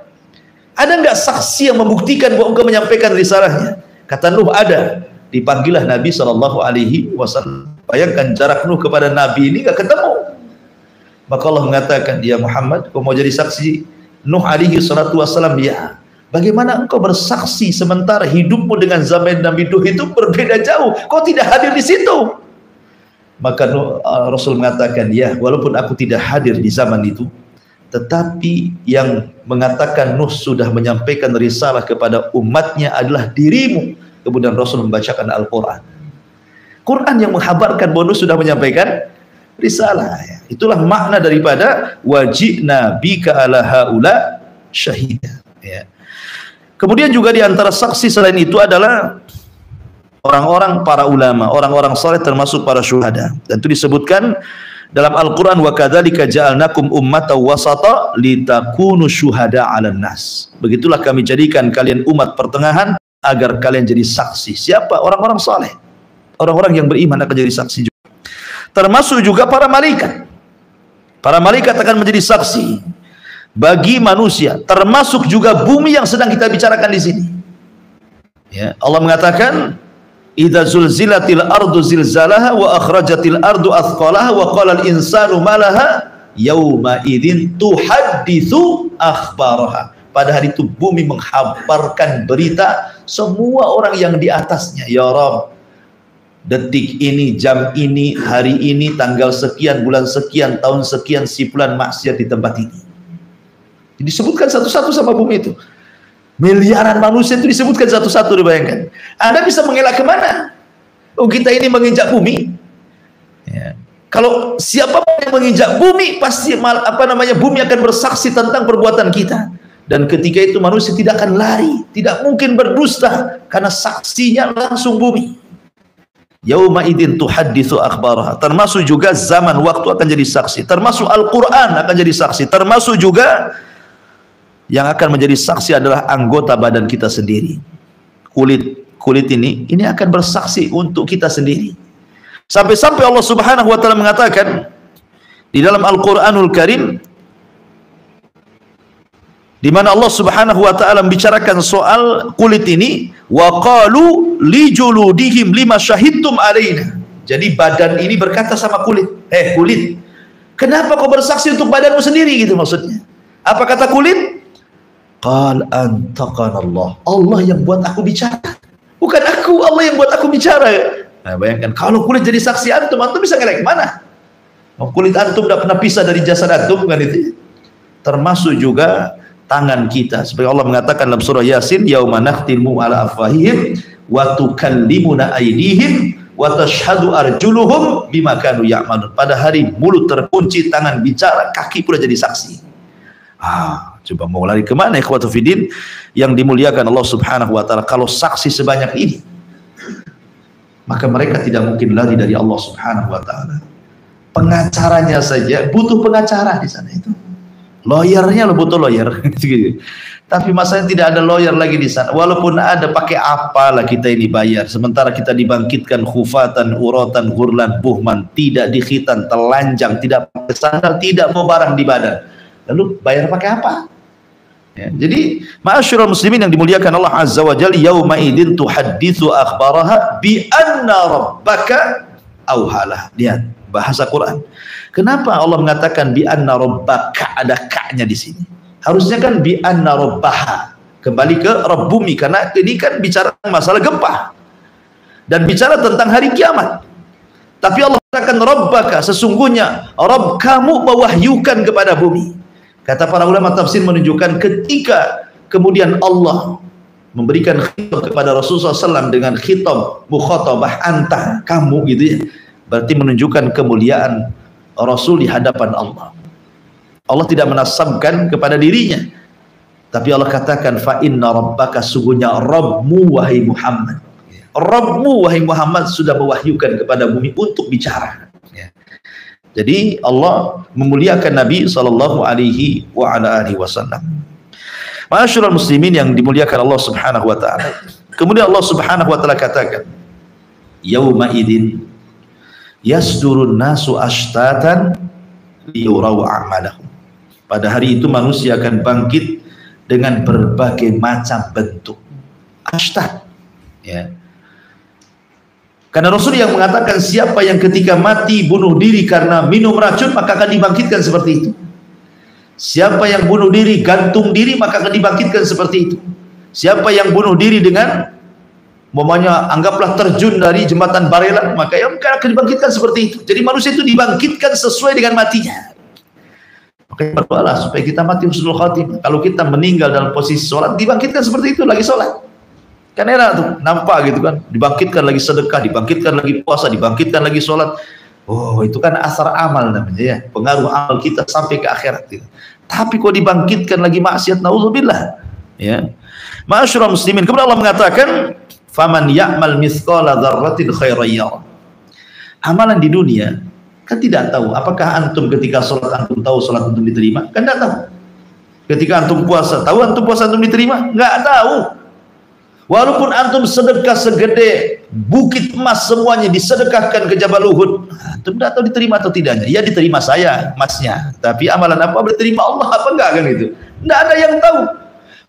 Ada enggak saksi yang membuktikan bahwa engkau menyampaikan risalahnya? Kata Nuh, ada. Dipanggillah Nabi SAW. Bayangkan jarak Nuh kepada Nabi ini enggak ketemu. Maka Allah mengatakan, ya Muhammad, kau mau jadi saksi Nuh alaihi salatu wassalam, ya. Bagaimana engkau bersaksi sementara hidupmu dengan zaman Nabi Nuh itu berbeda jauh? Kau tidak hadir di situ. Maka Rasul mengatakan, ya, walaupun aku tidak hadir di zaman itu, tetapi yang mengatakan Nuh sudah menyampaikan risalah kepada umatnya adalah dirimu. Kemudian Rasul membacakan Al-Quran. Quran yang menghabarkan bahwa Nuh sudah menyampaikan risalah. Itulah makna daripada wajibna bika ala haula syahida. Ya. Kemudian juga di antara saksi selain itu adalah orang-orang para ulama, orang-orang saleh termasuk para syuhada. Dan itu disebutkan dalam Al-Quran, wa kadzalika ja'alnakum ummatan wasata litakunu syuhada 'alan nas. Begitulah kami jadikan kalian umat pertengahan agar kalian jadi saksi. Siapa? Orang-orang saleh. Orang-orang yang beriman akan jadi saksi juga. Termasuk juga para malaikat. Para malaikat akan menjadi saksi bagi manusia, termasuk juga bumi yang sedang kita bicarakan di sini. Ya, Allah mengatakan, idza zulzilatil ardu zilzalaha wa akhrajatil ardu athqalaha wa qala al insanu malaha yauma idzin tuhadditsu akhbaraha. Pada hari itu bumi menghabarkan berita semua orang yang di atasnya. Ya Rabb, detik ini, jam ini, hari ini, tanggal sekian, bulan sekian, tahun sekian, si fulan maksiat di tempat ini. Disebutkan satu-satu sama bumi itu. Miliaran manusia itu disebutkan satu-satu, dibayangkan. Anda bisa mengelak kemana? Oh, kita ini menginjak bumi. Ya. Kalau siapa yang menginjak bumi, pasti bumi akan bersaksi tentang perbuatan kita. Dan ketika itu manusia tidak akan lari, tidak mungkin berdusta, karena saksinya langsung bumi. Yauma idzin tuhadditsu akhbaraha. Termasuk juga zaman waktu akan jadi saksi. Termasuk Al-Quran akan jadi saksi. Termasuk juga yang akan menjadi saksi adalah anggota badan kita sendiri. Kulit ini akan bersaksi untuk kita sendiri. Sampai-sampai Allah Subhanahu wa taala mengatakan di dalam Al-Qur'anul Karim, di mana Allah Subhanahu wa taala membicarakan soal kulit ini, wa qalu li juludihim lima syahidtum alaina. Jadi badan ini berkata sama kulit, kulit, kenapa kau bersaksi untuk badanmu sendiri, gitu maksudnya. Apa kata kulit? Qal antaqana Allah. Allah yang buat aku bicara. Bukan aku, Allah yang buat aku bicara. Nah, bayangkan kalau kulit jadi saksi antum bisa ngelak kemana? Kulit antum tidak pernah pisah dari jasad antum, kan itu. Termasuk juga tangan kita. Seperti Allah mengatakan dalam surah Yasin, yauma nakhtimu ala afwahihim wa tukallimuna aydihim wa tashhadu arjuluhum bima kanu ya'malun. Pada hari mulut terkunci, tangan bicara, kaki pula jadi saksi. Coba mau lari kemana, ikhwatu fiddin yang dimuliakan Allah Subhanahu wa taala? Kalau saksi sebanyak ini, maka mereka tidak mungkin lari dari Allah Subhanahu wa taala. Pengacaranya saja butuh pengacara di sana itu. Lawyernya lo butuh lawyer. Tapi masalahnya tidak ada lawyer lagi di sana. Walaupun ada, pakai apalah kita ini bayar? Sementara kita dibangkitkan khufatan, uratan, hurlan, buhman, tidak dikhitan, telanjang, tidak pakai sandal, tidak mau barang di badan. Lalu bayar pakai apa? Ya, jadi ma'asyiral muslimin yang dimuliakan Allah Azza wa Jalla, yauma idzin tuhadditsu akhbaraha bi anna rabbaka auhalah. Lihat bahasa Quran. Kenapa Allah mengatakan bi anna rabbaka, ada ka-nya di sini? Harusnya kan bi anna rabbaha, kembali ke Rabb bumi, karena ini kan bicara masalah gempa dan bicara tentang hari kiamat. Tapi Allah katakan rabbaka, sesungguhnya Rabb kamu mewahyukan kepada bumi. Kata para ulama tafsir menunjukkan ketika kemudian Allah memberikan khitab kepada Rasulullah SAW dengan khitab mukhatabah anta, kamu, gitu ya, berarti menunjukkan kemuliaan Rasul di hadapan Allah. Allah tidak menasabkan kepada dirinya, tapi Allah katakan fa inna rabbaka, sungguhnya Rabbmu wahai Muhammad, Rabbmu wahai Muhammad sudah mewahyukan kepada bumi untuk bicara. Jadi Allah memuliakan Nabi sallallahu alaihi wa ala alihi wasallam. Ma'asyiral muslimin yang dimuliakan Allah Subhanahu wa taala. Kemudian Allah Subhanahu wa taala katakan, yauma idzin yasdurun nasu ashtatan liyurau a'malahum. Pada hari itu manusia akan bangkit dengan berbagai macam bentuk. Ashtat, ya. Karena Rasul yang mengatakan siapa yang ketika mati bunuh diri karena minum racun, maka akan dibangkitkan seperti itu. Siapa yang bunuh diri gantung diri maka akan dibangkitkan seperti itu. Siapa yang bunuh diri dengan anggaplah terjun dari jembatan Barelang, maka yang akan dibangkitkan seperti itu. Jadi manusia itu dibangkitkan sesuai dengan matinya. Maka berdoalah supaya kita mati husnul khatimah. Kalau kita meninggal dalam posisi sholat, dibangkitkan seperti itu lagi sholat. Kan enak tuh, nampak gitu kan. Dibangkitkan lagi sedekah, dibangkitkan lagi puasa, dibangkitkan lagi sholat. Oh, itu kan asar amal namanya ya. Pengaruh amal kita sampai ke akhirat gitu. Tapi kok dibangkitkan lagi maksiat, naudzubillah. Ya. Ma'asyiral muslimin, kemudian Allah mengatakan, "Faman ya'mal mithqala dzarratin khairan yarah." Amalan di dunia kan tidak tahu. Apakah antum ketika sholat antum tahu sholat antum diterima? Kan tidak tahu. Ketika antum puasa, tahu antum puasa antum diterima? Enggak tahu. Walaupun antum sedekah segede bukit emas semuanya disedekahkan ke Jabal Uhud, antum tidak tahu diterima atau tidaknya. Ya diterima saya emasnya, tapi amalan apa diterima Allah apa enggak kan itu? Tidak ada yang tahu.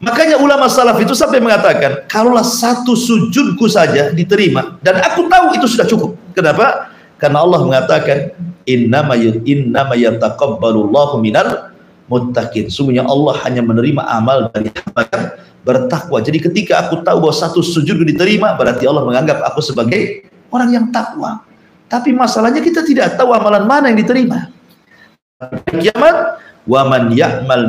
Makanya ulama salaf itu sampai mengatakan, kalaulah satu sujudku saja diterima dan aku tahu itu sudah cukup. Kenapa? Karena Allah mengatakan, innama yataqabbalullahu minal muttaqin. Sungguhnya Allah hanya menerima amal dari hamba yang bertakwa. Jadi ketika aku tahu bahwa satu sujud diterima, berarti Allah menganggap aku sebagai orang yang takwa. Tapi masalahnya kita tidak tahu amalan mana yang diterima. Kiamat, wa man ya'mal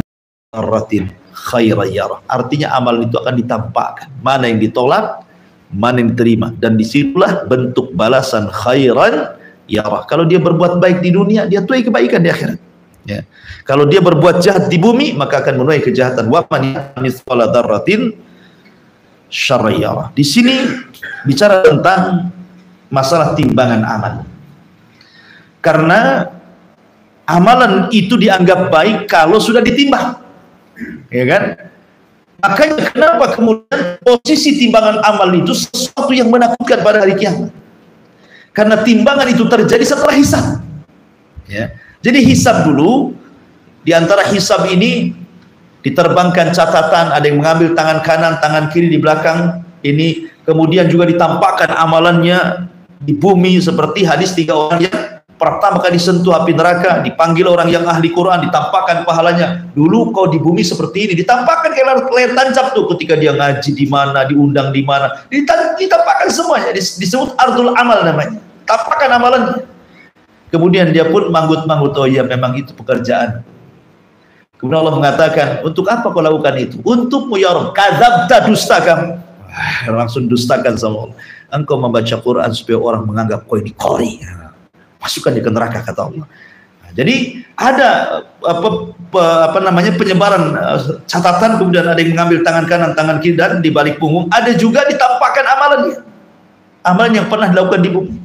dzarratin khairan yarah. Artinya amalan itu akan ditampakkan. Mana yang ditolak, mana yang diterima. Dan disitulah bentuk balasan khairan yarah. Kalau dia berbuat baik di dunia, dia tuai kebaikan di akhirat. Ya. Kalau dia berbuat jahat di bumi, maka akan menuai kejahatan. Wa man ya'mal mithqala dzarratin syarran yarah. Di sini bicara tentang masalah timbangan amal. Karena amalan itu dianggap baik kalau sudah ditimbang. Ya kan? Makanya kenapa kemudian posisi timbangan amal itu sesuatu yang menakutkan pada hari kiamat. Karena timbangan itu terjadi setelah hisab. Ya. Jadi hisab dulu, di antara hisab ini diterbangkan catatan, ada yang mengambil tangan kanan, tangan kiri di belakang ini, kemudian juga ditampakkan amalannya di bumi seperti hadis 3 orang yang pertama kali disentuh api neraka, dipanggil orang yang ahli Quran, ditampakkan pahalanya. Dulu kau di bumi seperti ini, ditampakkan kayak layar tancap tuh ketika dia ngaji di mana, diundang di mana, ditampakkan semuanya, disebut ardul amal namanya, tampakkan amalannya. Kemudian dia pun manggut-manggut, oh ya memang itu pekerjaan. Kemudian Allah mengatakan, untuk apa kau lakukan itu? Untukmu ya Rabb, kadzabta, dusta kamu. Langsung dustakan sama Allah. Engkau membaca Quran supaya orang menganggap kau ini qori. Masukkan dia ke neraka, kata Allah. Jadi ada penyebaran catatan, kemudian ada yang mengambil tangan kanan, tangan kiri, dan di balik punggung ada juga ditampakkan amalannya. Amalan yang pernah dilakukan di bumi.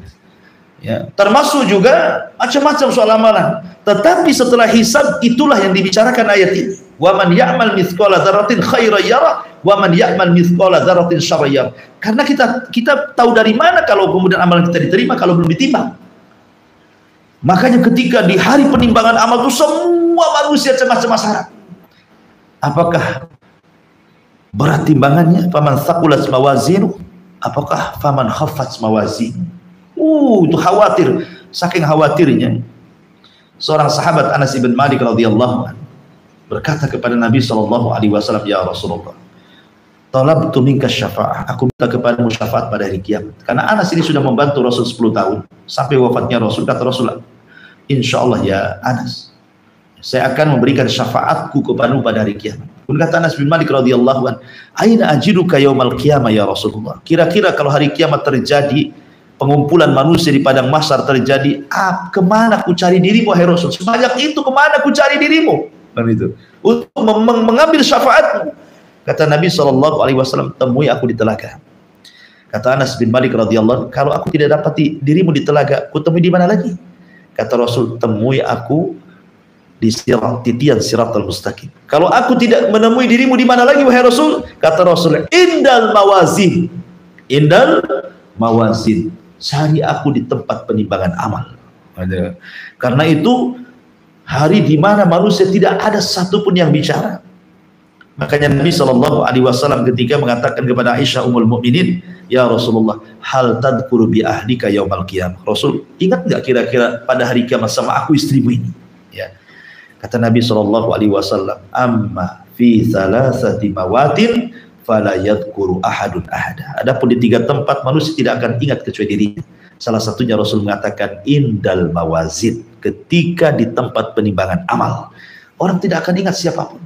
Ya, termasuk juga macam-macam soal amalan. Tetapi setelah hisab, itulah yang dibicarakan ayat ini. Wa man ya'mal mithqala dzarratin khairan yarah wa man ya'mal mithqala dzarratin syarran yarah. Karena kita tahu dari mana kalau kemudian amalan kita diterima kalau belum ditimbang. Makanya ketika di hari penimbangan amal itu semua manusia cemas-cemas harap. Apakah berat timbangannya? Faman thaqulat mawazinu, apakah faman khaffat mawazinu? Itu khawatir, saking khawatirnya seorang sahabat Anas bin Malik radhiyallahu anhu berkata kepada Nabi SAW, ya Rasulullah, talabtu minka syafa'ah, aku minta kepadamu syafaat pada hari kiamat. Karena Anas ini sudah membantu Rasul 10 tahun sampai wafatnya Rasul. Kata Rasulullah, insyaallah ya Anas, saya akan memberikan syafaatku kepadamu pada hari kiamat. Kemudian kata Anas bin Malik radhiyallahu anhu, aina ajiduka yaumal qiyamah ya Rasulullah, kira-kira kalau hari kiamat terjadi, pengumpulan manusia di padang mahsyar terjadi, kemana ku cari dirimu wahai Rasul? Sebanyak itu kemana ku cari dirimu? Dan itu untuk mengambil syafaatmu. Kata Nabi SAW, temui aku di telaga. Kata Anas bin Malik radhiyallahu, kalau aku tidak dapati dirimu di telaga, ku temui di mana lagi? Kata Rasul, temui aku di titian siratal mustaqim. Kalau aku tidak menemui dirimu di mana lagi wahai Rasul? Kata Rasul, indal mawazin. Indal mawazin. Cari aku di tempat penimbangan amal. Karena itu hari di mana manusia tidak ada satupun yang bicara. Makanya Nabi SAW ketika mengatakan kepada Aisyah Ummul Mukminin, ya Rasulullah, hal tadhkuru bi ahlika yaumal qiyamah. Rasul, ingat nggak kira-kira pada hari kiamat sama aku istrimu ini? Ya. Kata Nabi SAW, amma fi thalathati mawatin fala yadhkuru ahadun ahada. Adapun di 3 tempat manusia tidak akan ingat kecuali dirinya. Salah satunya Rasul mengatakan indal mawazin, ketika di tempat penimbangan amal. Orang tidak akan ingat siapapun.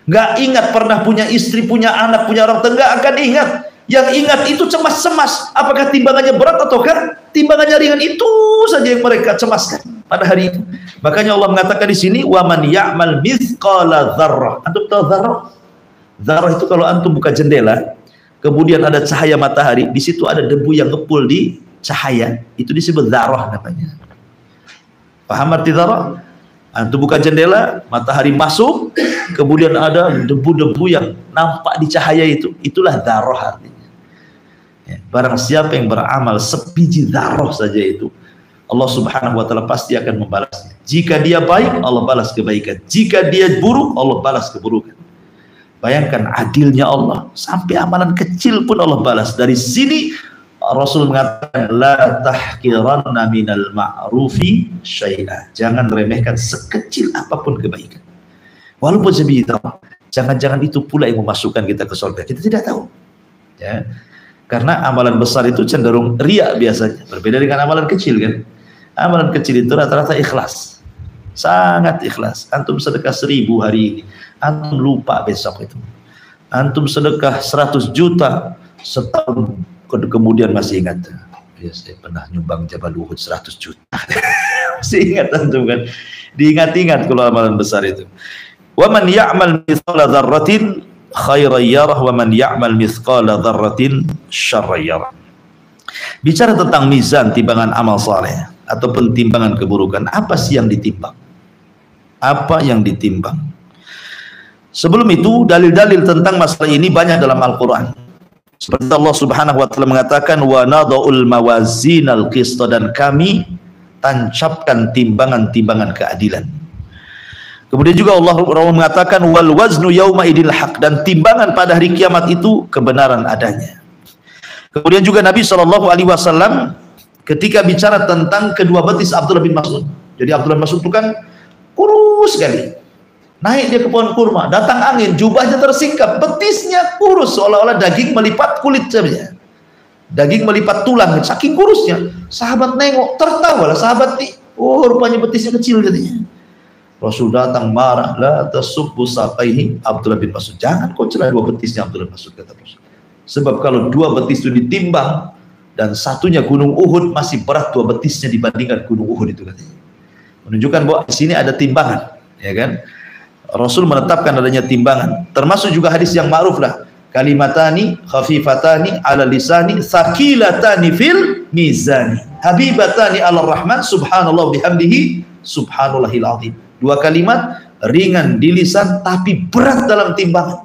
Nggak ingat pernah punya istri, punya anak, punya orang tua, nggak akan ingat. Yang ingat itu cemas-cemas. Apakah timbangannya berat ataukah timbangannya ringan, itu saja yang mereka cemaskan pada hari itu. Makanya Allah mengatakan di sini, wa man ya'mal mithqala dzarrah. Antum tahu dzarrah? Dzarrah itu kalau antum buka jendela, kemudian ada cahaya matahari, di situ ada debu yang ngepul di cahaya, itu disebut dzarrah namanya. Paham arti dzarrah? Antum buka jendela, matahari masuk, kemudian ada debu-debu yang nampak di cahaya itu, itulah dzarrah artinya. Ya, barang siapa yang beramal sebiji dzarrah saja itu, Allah Subhanahu wa taala pasti akan membalasnya. Jika dia baik, Allah balas kebaikan. Jika dia buruk, Allah balas keburukan. Bayangkan adilnya Allah, sampai amalan kecil pun Allah balas. Dari sini Rasul mengatakan, la tahqiranna minal ma'rufi syai'a. Jangan remehkan sekecil apapun kebaikan. Walaupun sebiji dzarrah. Jangan-jangan itu pula yang memasukkan kita ke surga. Kita tidak tahu. Ya. Karena amalan besar itu cenderung riya biasanya. Berbeda dengan amalan kecil kan. Amalan kecil itu rata-rata ikhlas. Sangat ikhlas. Antum sedekah 1000 hari ini, antum lupa besok itu. Antum sedekah 100 juta setahun, kemudian masih ingat. Ya, saya pernah nyumbang Jabal Uhud 100 juta. Masih ingat antum kan. Diingat-ingat kalau amalan besar itu. Wa man ya'mal mithqala dzarratin khairan yarah wa man ya'mal mithqala dzarratin syarran yarah. Bicara tentang mizan, timbangan amal saleh ataupun timbangan keburukan, apa sih yang ditimbang? Apa yang ditimbang? Sebelum itu, dalil-dalil tentang masalah ini banyak dalam Al-Quran. Seperti Allah Subhanahu wa taala mengatakan, wa nadha'ul mawazinal qista, dan kami tancapkan timbangan-timbangan keadilan. Kemudian juga Allah mengatakan, wal waznu yauma idil haq, dan timbangan pada hari kiamat itu kebenaran adanya. Kemudian juga Nabi SAW ketika bicara tentang kedua betis Abdullah bin Mas'ud. Jadi Abdullah bin Mas'ud itu kan kurus sekali. Naik dia ke pohon kurma, datang angin, jubahnya tersingkap, betisnya kurus, seolah-olah daging melipat kulit saja. Daging melipat tulang, saking kurusnya. Sahabat nengok, tertawalah sahabat nih. Oh, rupanya betisnya kecil katanya. Rasul datang marah, la tasubbu saqaihi Abdullah bin Mas'ud. Jangan kau celah dua betisnya Abdullah bin Mas'ud, kata Rasul. Sebab kalau dua betis itu ditimbang dan satunya gunung Uhud, masih berat dua betisnya dibandingkan gunung Uhud itu katanya. Menunjukkan bahwa di sini ada timbangan, ya kan? Rasul menetapkan adanya timbangan. Termasuk juga hadis yang ma'ruf lah. Kalimatani khafifatani ala lisani thaqilatani fil mizani habibatani ala rahman subhanallah bihamdihi subhanallahil azim. Dua kalimat ringan di lisan tapi berat dalam timbangan.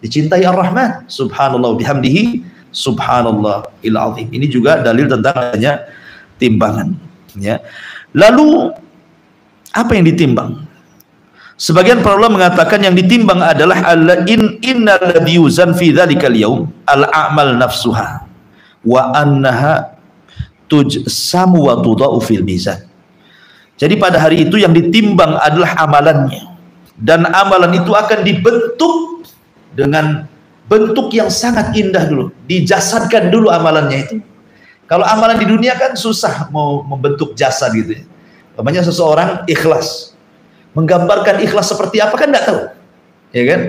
Dicintai Ar-Rahman subhanallah bihamdihi subhanallahil azim. Ini juga dalil tentang adanya timbangan, ya. Lalu apa yang ditimbang? Sebagian para ulama mengatakan yang ditimbang adalah innal ladzi yuzan fi dzalikal yaum al-a'mal nafsuha wa annaha tujsamu wa tudau fil mizan. Jadi pada hari itu yang ditimbang adalah amalannya, dan amalan itu akan dibentuk dengan bentuk yang sangat indah dulu, dijasadkan dulu amalannya itu. Kalau amalan di dunia kan susah mau membentuk jasad gitu ya. Namanya seseorang ikhlas, menggambarkan ikhlas seperti apa kan nggak tahu, ya kan?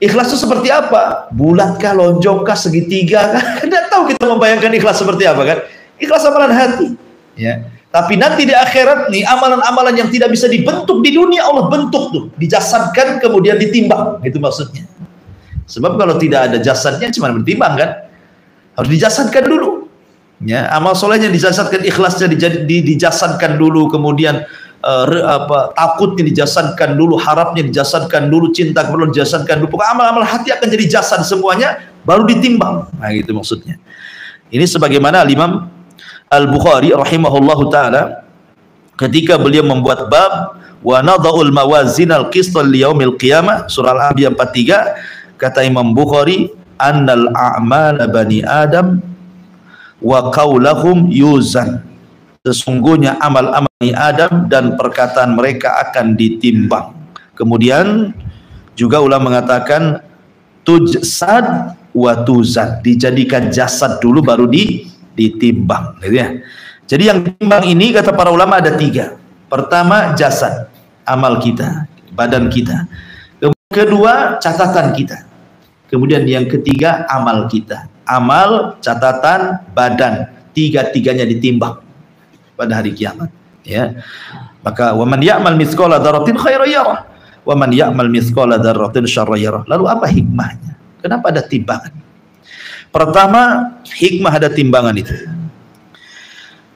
Ikhlas itu seperti apa? Bulatkah, lonjongkah, segitiga kah? Nggak tahu kita membayangkan ikhlas seperti apa kan? Ikhlas amalan hati, ya. Tapi nanti di akhirat nih, amalan-amalan yang tidak bisa dibentuk di dunia Allah bentuk tuh, dijasadkan kemudian ditimbang, itu maksudnya. Sebab kalau tidak ada jasadnya cuma bertimbang kan, harus dijasadkan dulu. Ya, amal solehnya dijasadkan, ikhlasnya dijasadkan dulu, kemudian takutnya dijasadkan dulu, harapnya dijasadkan dulu, cinta kepada dijasadkan dulu. Pokoknya amal-amal hati akan jadi jasad semuanya, baru ditimbang. Nah, itu maksudnya. Ini sebagaimana Imam Al-Bukhari rahimahullahu taala ketika beliau membuat bab wa nadha'ul mawazinal qista liyaumil qiyamah, surah Al-Anbiya 43, kata Imam Bukhari, annal a'mal bani Adam wa qaulahum yuzan. sesungguhnya amal-amal Bani Adam dan perkataan mereka akan ditimbang. Kemudian juga ulama mengatakan tujsad wa tuzad, dijadikan jasad dulu baru ditimbang, gitu ya. Jadi yang ditimbang ini kata para ulama ada 3. Pertama jasad, amal kita, badan kita. Kedua catatan kita. Kemudian yang ketiga amal kita. Amal, catatan, badan, 3-tiganya ditimbang pada hari kiamat, ya. Maka wa man ya'mal mithqala dzarratin khairan yarah wa man ya'mal mithqala dzarratin syarran yarah. Lalu apa hikmahnya? Kenapa ada timbangan? Pertama, hikmah ada timbangan itu.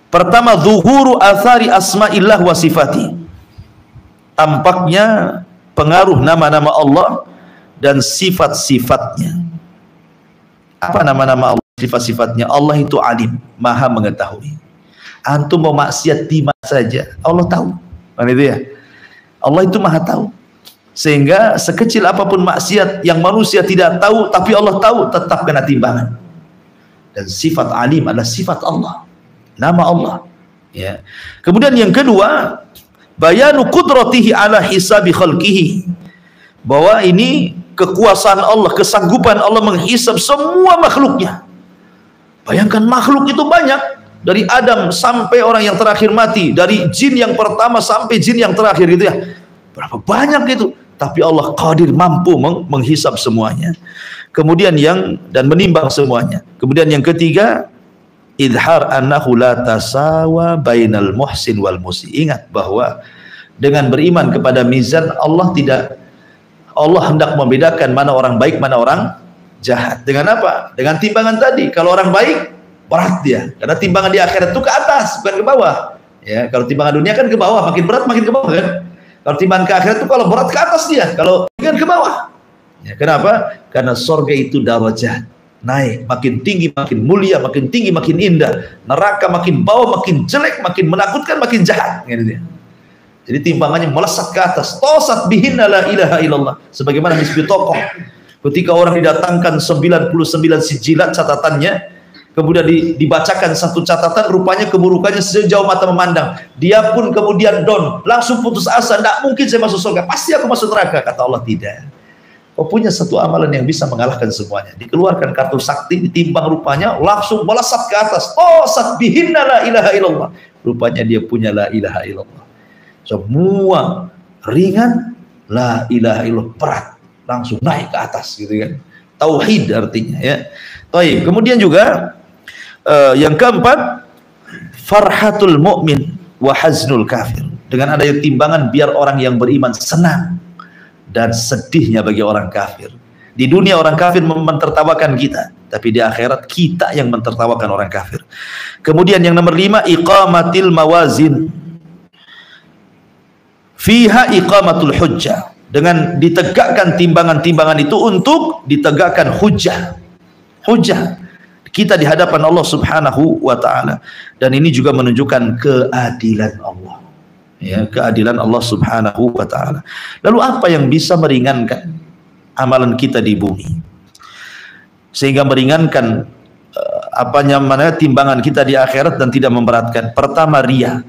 Pertama, zuhuru athari asma'illah wa sifati. Tampaknya pengaruh nama-nama Allah dan sifat-sifatnya. Apa nama-nama Allah, sifat-sifatnya? Allah itu alim, maha mengetahui. Antum mau maksiat di mana saja, Allah tahu. Kan itu ya? Allah itu maha tahu. Sehingga sekecil apapun maksiat yang manusia tidak tahu tapi Allah tahu, tetap kena timbangan. Dan sifat alim adalah sifat Allah, nama Allah, ya. Kemudian yang kedua, bayanu qudratihi ala hisabi khalqihi, bahwa ini kekuasaan Allah, kesanggupan Allah menghisab semua makhluknya. Bayangkan makhluk itu banyak, dari Adam sampai orang yang terakhir mati, dari jin yang pertama sampai jin yang terakhir, gitu ya. Berapa banyak itu, tapi Allah qadir, mampu menghisab semuanya. Kemudian dan menimbang semuanya. Kemudian yang ketiga, idhar annahu la tasawa bainal muhsin wal musi. Ingat bahwa dengan beriman kepada mizan Allah hendak membedakan mana orang baik, mana orang jahat. Dengan apa? Dengan timbangan tadi. Kalau orang baik, berat dia. Karena timbangan di akhirat itu ke atas, bukan ke bawah. Ya, kalau timbangan dunia kan ke bawah, makin berat makin ke bawah kan. Kalau timbangan ke akhirat itu kalau berat ke atas dia, kalau kan ke bawah. Ya, kenapa? Karena surga itu darajat, naik, makin tinggi makin mulia, makin tinggi makin indah. Neraka makin bawah makin jelek, makin menakutkan, makin jahat. Gitu dia. Jadi timbangannya melesat ke atas. Tosat bihinna la ilaha illallah. Sebagaimana Misbi Tokoh, ketika orang didatangkan 99 sijilat catatannya, kemudian dibacakan satu catatan, rupanya keburukannya sejauh mata memandang. Dia pun kemudian down, langsung putus asa. Tidak mungkin saya masuk surga, pasti aku masuk neraka. Kata Allah, tidak. Kau punya satu amalan yang bisa mengalahkan semuanya. Dikeluarkan kartu sakti, ditimbang, rupanya langsung melesat ke atas. Tosat bihinna la ilaha illallah. Rupanya dia punya la ilaha illallah. Semua ringan, la ilaha illallah berat, langsung naik ke atas, gitu kan. Tauhid artinya, ya. Baik. Kemudian juga yang keempat, farhatul mu'min wa haznul kafir. Dengan adanya timbangan, biar orang yang beriman senang dan sedihnya bagi orang kafir. Di dunia orang kafir mentertawakan kita, tapi di akhirat kita yang mentertawakan orang kafir. Kemudian yang nomor 5, iqamatil mawazin fiha iqamatul hujjah. Dengan ditegakkan timbangan-timbangan itu untuk ditegakkan hujjah kita di hadapan Allah Subhanahu wa ta'ala. Dan ini juga menunjukkan keadilan Allah, ya, keadilan Allah Subhanahu wa ta'ala. Lalu apa yang bisa meringankan amalan kita di bumi sehingga meringankan timbangan kita di akhirat dan tidak memberatkan? Pertama, riya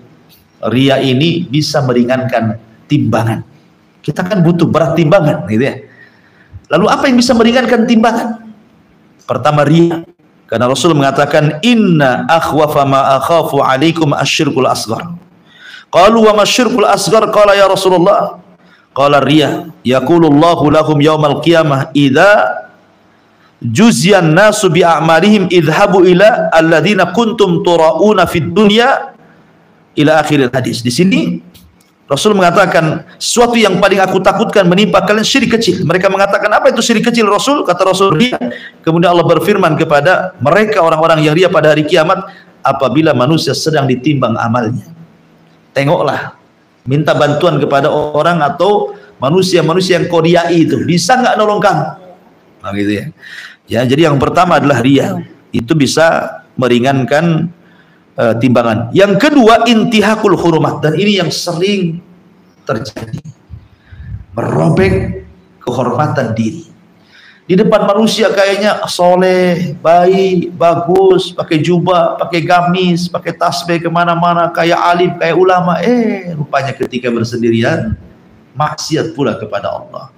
ini bisa meringankan timbangan. Kita kan butuh berat timbangan, gitu ya. Lalu apa yang bisa meringankan timbangan? Pertama, riya. Karena Rasul mengatakan, inna akhwafa ma akhafu alaikum asyirkul asghar. Qalu wa masyirkul asghar? Qala ya Rasulullah. Qala riya. Yaqulullahu lahum yawmal qiyamah idza juzyan nasu bi a'malihim idhabu ila alladhina kuntum tura'una fid dunya ila akhir hadis. Di sini Rasul mengatakan, sesuatu yang paling aku takutkan menimpa kalian syirik kecil. Mereka mengatakan, apa itu syirik kecil Rasul? Kata Rasul, riya. Kemudian Allah berfirman kepada mereka, orang-orang yang riya pada hari kiamat, apabila manusia sedang ditimbang amalnya, tengoklah, minta bantuan kepada orang atau manusia-manusia yang kau riyai itu, bisa nggak nolong kamu? Nah, gitu ya. Ya, jadi yang pertama adalah riya. Itu bisa meringankan timbangan. Yang kedua, intihakul hurumat, dan ini yang sering terjadi, merobek kehormatan diri. Di depan manusia kayaknya soleh, baik, bagus, pakai jubah, pakai gamis, pakai tasbih kemana-mana, kayak alim, kayak ulama. Rupanya ketika bersendirian, maksiat pula kepada Allah.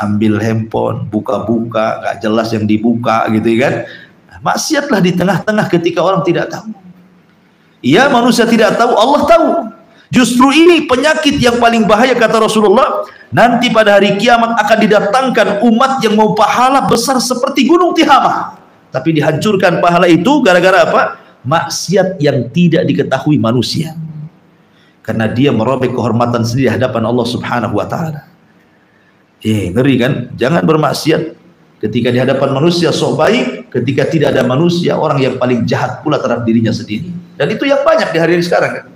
Ambil handphone, buka-buka, gak jelas yang dibuka gitu kan. Maksiatlah di tengah-tengah ketika orang tidak tahu. Ya, manusia tidak tahu, Allah tahu. Justru ini penyakit yang paling bahaya kata Rasulullah. Nanti pada hari kiamat akan didatangkan umat yang mau pahala besar seperti gunung Tihamah, tapi dihancurkan pahala itu gara-gara apa? Maksiat yang tidak diketahui manusia, karena dia merobek kehormatan sendiri di hadapan Allah Subhanahu wa taala. Ngeri kan? Jangan bermaksiat ketika di hadapan manusia sok baik, ketika tidak ada manusia orang yang paling jahat pula terhadap dirinya sendiri. Dan itu yang banyak di hari-hari sekarang kan.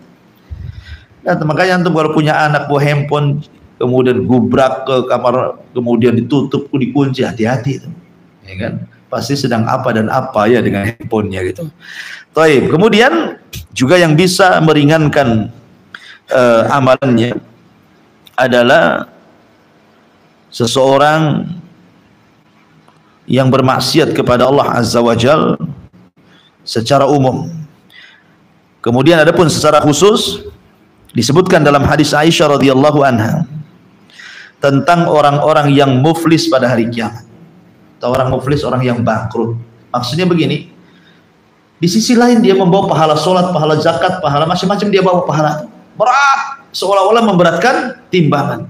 Nah, makanya antum kalau punya anak bawa handphone kemudian gubrak ke kamar, kemudian ditutup, dikunci, hati-hati itu, ya kan? Pasti sedang apa dan apa ya dengan handphonenya gitu. Taib. Kemudian juga yang bisa meringankan amalannya adalah seseorang yang bermaksiat kepada Allah Azza wa Jal secara umum. Kemudian adapun secara khusus disebutkan dalam hadis Aisyah radhiyallahu anha tentang orang-orang yang muflis pada hari kiamat. Atau orang muflis, orang yang bangkrut. Maksudnya begini, di sisi lain dia membawa pahala sholat, pahala zakat, pahala macam-macam, dia bawa pahala berat, seolah-olah memberatkan timbangan.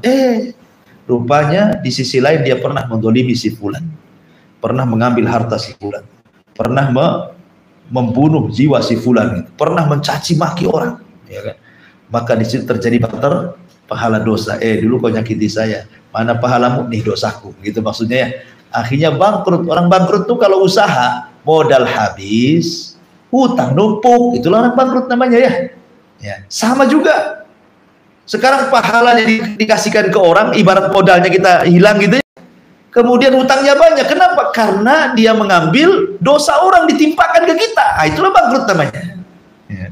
Rupanya di sisi lain dia pernah mendolimi si fulan, pernah mengambil harta si fulan, pernah membunuh jiwa si fulan, pernah mencaci maki orang, ya kan? Maka di situ terjadi pahala dosa. Dulu kau nyakiti saya, mana pahalamu? Nih dosaku, gitu maksudnya ya. Akhirnya bangkrut. Orang bangkrut tuh kalau usaha modal habis, hutang numpuk, itulah orang bangkrut namanya ya. Sama juga sekarang pahalanya dikasihkan ke orang, ibarat modalnya kita hilang gitu ya. Kemudian hutangnya banyak. Kenapa? Karena dia mengambil dosa orang ditimpakan ke kita. Itulah bangkrut namanya ya.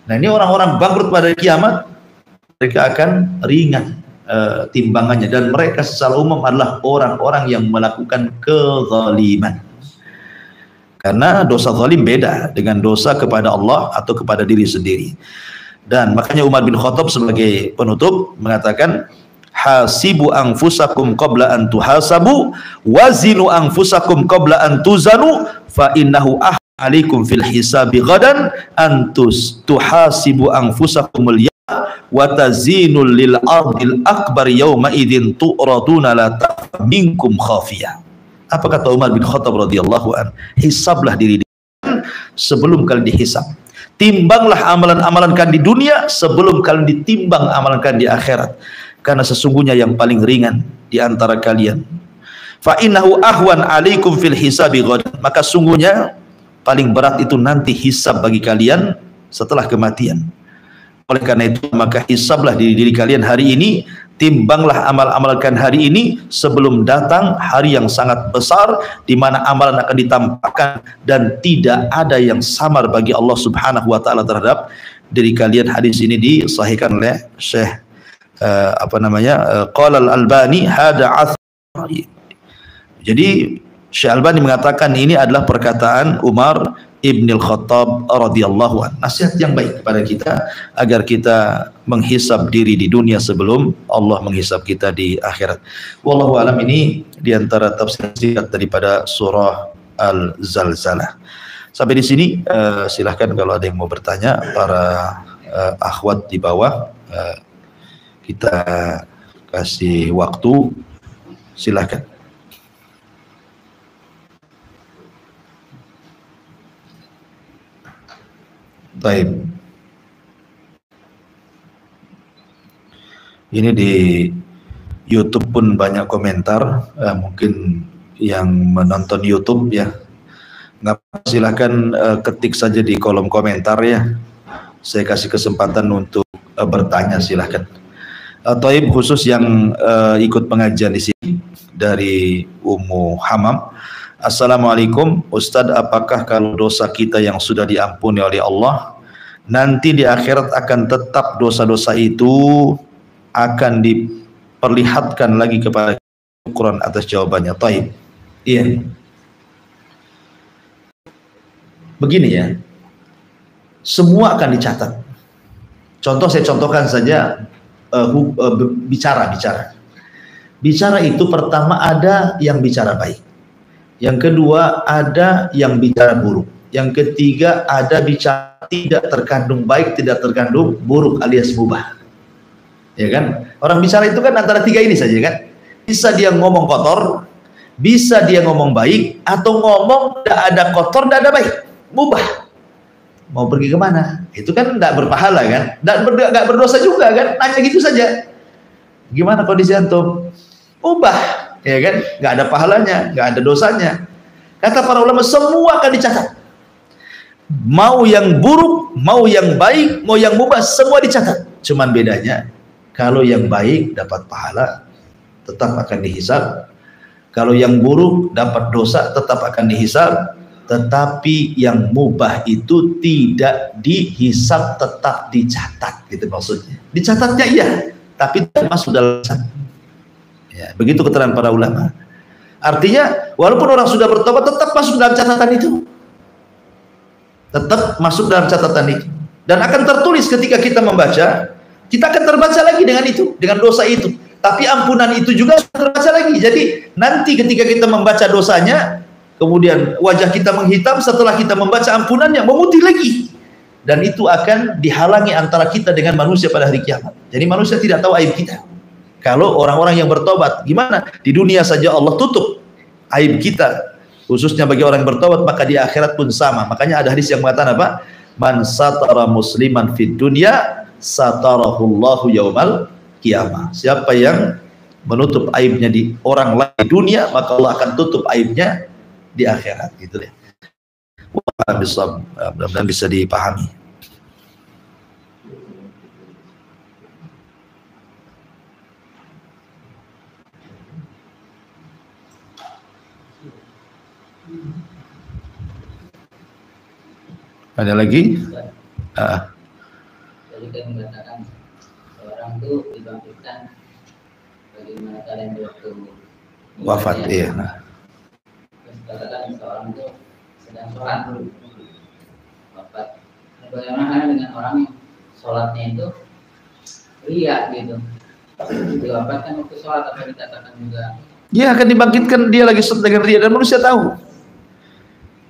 Nah, ini orang-orang bangkrut pada kiamat, mereka akan ringan timbangannya, dan mereka secara umum adalah orang-orang yang melakukan kezaliman. Karena dosa zalim beda dengan dosa kepada Allah atau kepada diri sendiri. Dan makanya Umar bin Khattab sebagai penutup mengatakan, hasibu anfusakum qabla an tuhasabu, wazinu anfusakum qabla an tuzanu, fa innahu alaikum fil hisabi ghadan antus tuhasibu anfusakumul wa tazinul lil ardil akbar yawma idzin tu'raduna la minkum khafiyah. Apa kata Umar bin Khattab radhiyallahu an? Hisablah diri sebelum kalian dihisab. Timbanglah amalan-amalan kalian di dunia sebelum kalian ditimbang amalan kalian di akhirat. Karena sesungguhnya yang paling ringan di antara kalian, fa innahu ahwan alaikum fil hisabi ghadan, maka sungguhnya paling berat itu nanti hisab bagi kalian setelah kematian. Oleh karena itu maka hisablah diri kalian hari ini, timbanglah amal-amal kalian hari ini sebelum datang hari yang sangat besar di mana amalan akan ditampakkan dan tidak ada yang samar bagi Allah Subhanahu wa taala terhadap diri kalian. Hadis ini disahihkan oleh Syekh qala al-Albani hada athar. Jadi Syekh Albani mengatakan ini adalah perkataan Umar Ibnul Khattab radhiyallahu anhu. Nasihat yang baik kepada kita agar kita menghisab diri di dunia sebelum Allah menghisab kita di akhirat. Wallahu alam. Ini diantara tafsir singkat daripada surah Al-Zalzalah. Sampai di sini silahkan kalau ada yang mau bertanya, para akhwat di bawah, kita kasih waktu, silahkan. Baik. Ini di YouTube pun banyak komentar, mungkin yang menonton YouTube ya, nggak, silakan ketik saja di kolom komentar ya. Saya kasih kesempatan untuk bertanya, silahkan. Taib khusus yang ikut pengajian di sini dari Ummu Hamam. Assalamualaikum Ustadz, apakah kalau dosa kita yang sudah diampuni oleh Allah, nanti di akhirat akan tetap dosa-dosa itu akan diperlihatkan lagi kepada Quran? Atas jawabannya. Taib. Iya. Begini ya, semua akan dicatat. Contoh, saya contohkan saja bicara. Bicara itu pertama ada yang bicara baik, yang kedua ada yang bicara buruk, yang ketiga ada bicara tidak terkandung baik, tidak terkandung buruk alias mubah. Ya kan? Orang bicara itu kan antara tiga ini saja kan. Bisa dia ngomong kotor, bisa dia ngomong baik, atau ngomong tidak ada kotor, tidak ada baik, mubah. Mau pergi kemana? Itu kan tidak berpahala kan, tidak berdosa juga kan, hanya gitu saja. Gimana kondisi antum? Mubah, ya kan? Nggak ada pahalanya, nggak ada dosanya. Kata para ulama semua akan dicatat. Mau yang buruk, mau yang baik, mau yang mubah, semua dicatat. Cuman bedanya, kalau yang baik dapat pahala, tetap akan dihisab. Kalau yang buruk dapat dosa, tetap akan dihisab. Tetapi yang mubah itu tidak dihisab, tetap dicatat, gitu maksudnya. Dicatatnya iya, tapi tidak masuk dalam catatan. Ya, begitu keterangan para ulama. Artinya, walaupun orang sudah bertobat, tetap masuk dalam catatan itu. Tetap masuk dalam catatan itu. Dan akan tertulis ketika kita membaca, kita akan terbaca lagi dengan itu, dengan dosa itu. Tapi ampunan itu juga terbaca lagi. Jadi nanti ketika kita membaca dosanya, kemudian wajah kita menghitam, setelah kita membaca ampunannya memutih lagi, dan itu akan dihalangi antara kita dengan manusia pada hari kiamat. Jadi manusia tidak tahu aib kita. Kalau orang-orang yang bertobat, gimana? Di dunia saja Allah tutup aib kita, khususnya bagi orang yang bertobat, maka di akhirat pun sama. Makanya ada hadis yang mengatakan apa? Man satara musliman fid dunya satarahullahu yaumal qiyamah. Siapa yang menutup aibnya di orang lain di dunia, maka Allah akan tutup aibnya di akhirat, gitu ya. Mudah-mudahan bisa dipahami. Ada lagi? Jadi kan mengatakan seorang itu dibangkitkan bagaimana kalian waktu wafat, iya. Nah. Katakan seorang itu sedang sholat wafat. Bagaimana dengan orang yang sholatnya itu riya gitu? Diwafatkan waktu sholat, apa dikatakan juga? Dia akan dibangkitkan, dia lagi sholat dengan riya, dan manusia tahu.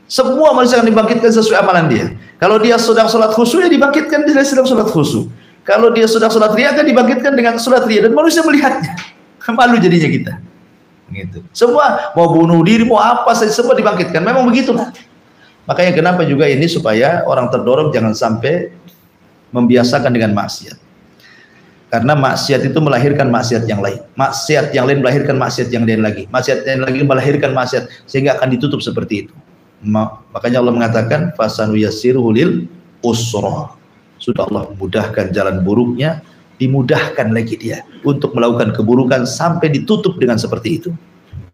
Semua manusia akan dibangkitkan sesuai amalan dia. Kalau dia sedang sholat khusyuk, ya dibangkitkan dia sedang sholat khusyuk. Kalau dia sedang sholat riya, akan dibangkitkan dengan sholat riya, dan manusia melihatnya. Malu jadinya kita. Gitu. Semua mau bunuh diri, mau apa saja, semua dibangkitkan. Memang begitulah. Makanya kenapa juga ini, supaya orang terdorong jangan sampai membiasakan dengan maksiat. Karena maksiat itu melahirkan maksiat yang lain. Maksiat yang lain melahirkan maksiat yang lain lagi. Maksiat yang lagi melahirkan maksiat, sehingga akan ditutup seperti itu. Makanya Allah mengatakan fasanu yassiruhu lil usra. Sudah Allah memudahkan jalan buruknya, dimudahkan lagi dia untuk melakukan keburukan sampai ditutup dengan seperti itu.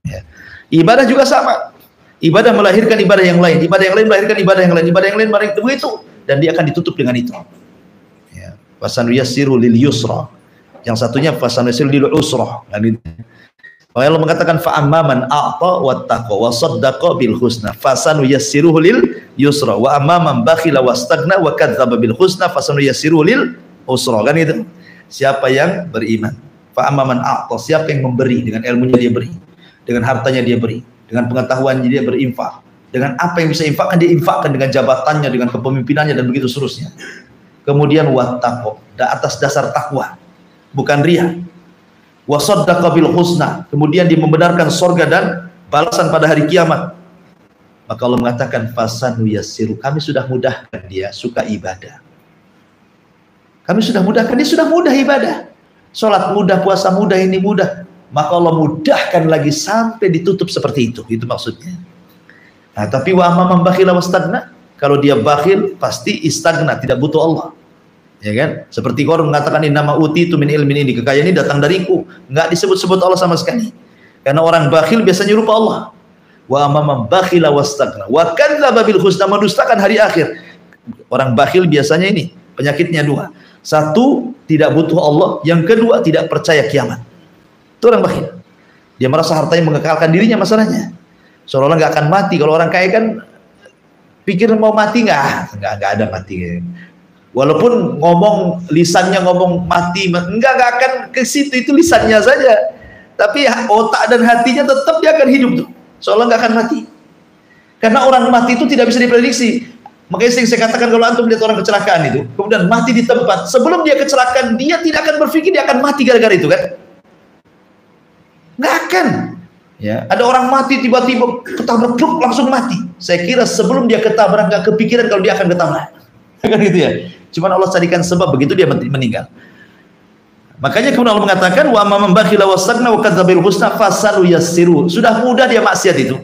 Ya. Ibadah juga sama. Ibadah melahirkan ibadah yang lain, ibadah yang lain melahirkan ibadah yang lain, ibadah yang lain melahirkan itu, dan dia akan ditutup dengan itu. Ya. Fasanu yassiruhu lil yusra. Yang satunya fasanu yassiruhu lil usra. Allah mengatakan fa amman a'ta wattaqa wa saddaqa bil husna fasanu yassiruhu lil yusra wa amman bakhila wastagna wa kadzdzaba bil husna fasanu yassiruhu lil usra. Kan itu. Siapa yang beriman, fa amman a'ta, siapa yang memberi, dengan ilmunya dia beri, dengan hartanya dia beri, dengan pengetahuannya dia berinfak, dengan apa yang bisa infakkan dia infakkan, dengan jabatannya, dengan kepemimpinannya, dan begitu seterusnya. Kemudian wattaqa, atas dasar takwa, bukan riya. Wa saddaqa bil husna, kemudian dia membenarkan surga dan balasan pada hari kiamat. Maka Allah mengatakan fasanu yassiru, kami sudah mudahkan dia suka ibadah. Kami sudah mudahkan dia, sudah mudah ibadah. Salat mudah, puasa mudah, ini mudah. Maka Allah mudahkan lagi sampai ditutup seperti itu. Itu maksudnya. Nah, tapi wa amman bakhila wastagna, kalau dia bakhil pasti istagna, tidak butuh Allah. Ya kan? Seperti Quran mengatakan innama utitu min ilmin, ini kekayaan ini datang dariku, enggak disebut-sebut Allah sama sekali. Karena orang bakhil biasanya lupa Allah. Wa amman bakhila wastagna wa kadzdzaba bil husna, mendustakan hari akhir. Orang bakhil biasanya ini penyakitnya dua. Satu, tidak butuh Allah, yang kedua tidak percaya kiamat. Itu orang bakhil. Dia merasa hartanya mengekalkan dirinya, masalahnya. Seolah-olah nggak akan mati. Kalau orang kaya kan pikir mau mati nggak ada mati. Walaupun ngomong lisannya ngomong mati, nggak akan ke situ, itu lisannya saja. Tapi otak dan hatinya tetap dia akan hidup tuh. Seolah nggak akan mati. Karena orang mati itu tidak bisa diprediksi. Makanya saya katakan kalau antum lihat orang kecelakaan itu, kemudian mati di tempat, sebelum dia kecelakaan, dia tidak akan berpikir dia akan mati gara-gara itu kan? Nggak akan. Ya, ada orang mati tiba-tiba ketabrak truk langsung mati. Saya kira sebelum dia ketabrak nggak kepikiran kalau dia akan ketabrak. Kan gitu ya. Cuman Allah carikan sebab begitu dia meninggal. Makanya kemudian Allah mengatakan wa amman bakhila wastaghna wa kadzabil husna fasalu yassiru. Sudah mudah dia maksiat itu.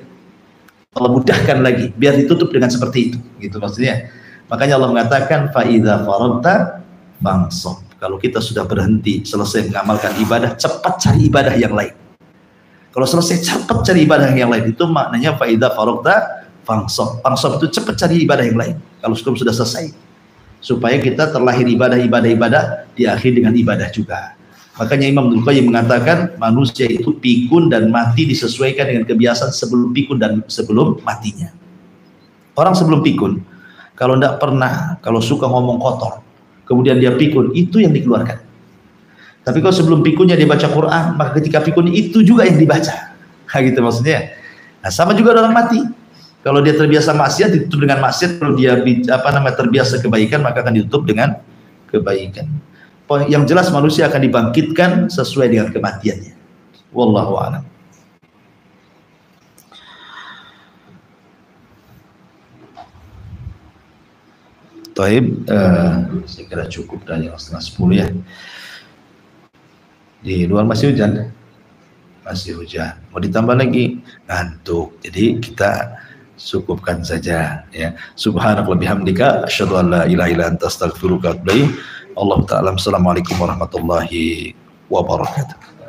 Allah mudahkan lagi biar ditutup dengan seperti itu, gitu maksudnya. Makanya Allah mengatakan fa idza faragta fansab. Kalau kita sudah berhenti, selesai mengamalkan ibadah, cepat cari ibadah yang lain. Kalau selesai cepat cari ibadah yang lain, itu maknanya fa idza faragta fansab. Fansab itu cepat cari ibadah yang lain. Kalau sudah selesai, supaya kita terlahir ibadah diakhiri dengan ibadah juga. Makanya Imam Ibnu Qayyim mengatakan manusia itu pikun dan mati disesuaikan dengan kebiasaan sebelum pikun dan sebelum matinya. Orang sebelum pikun, kalau tidak pernah, kalau suka ngomong kotor, kemudian dia pikun, itu yang dikeluarkan. Tapi kalau sebelum pikunnya dia baca Quran, maka ketika pikun itu juga yang dibaca. Nah, gitu maksudnya. Nah, sama juga orang mati. Kalau dia terbiasa maksiat, ditutup dengan maksiat. Kalau dia terbiasa kebaikan, maka akan ditutup dengan kebaikan. Yang jelas manusia akan dibangkitkan sesuai dengan kematiannya. Wallahu a'lam. Taib, saya kira cukup dah yang 9:30 ya. Di luar masih hujan, Mau ditambah lagi ngantuk. Jadi kita cukupkan saja ya. Subhanallah bihamdika asyhadu an la ilaha illa anta astaghfiruka wa atubu ilaik. Allah ta'ala. Assalamualaikum warahmatullahi wabarakatuh.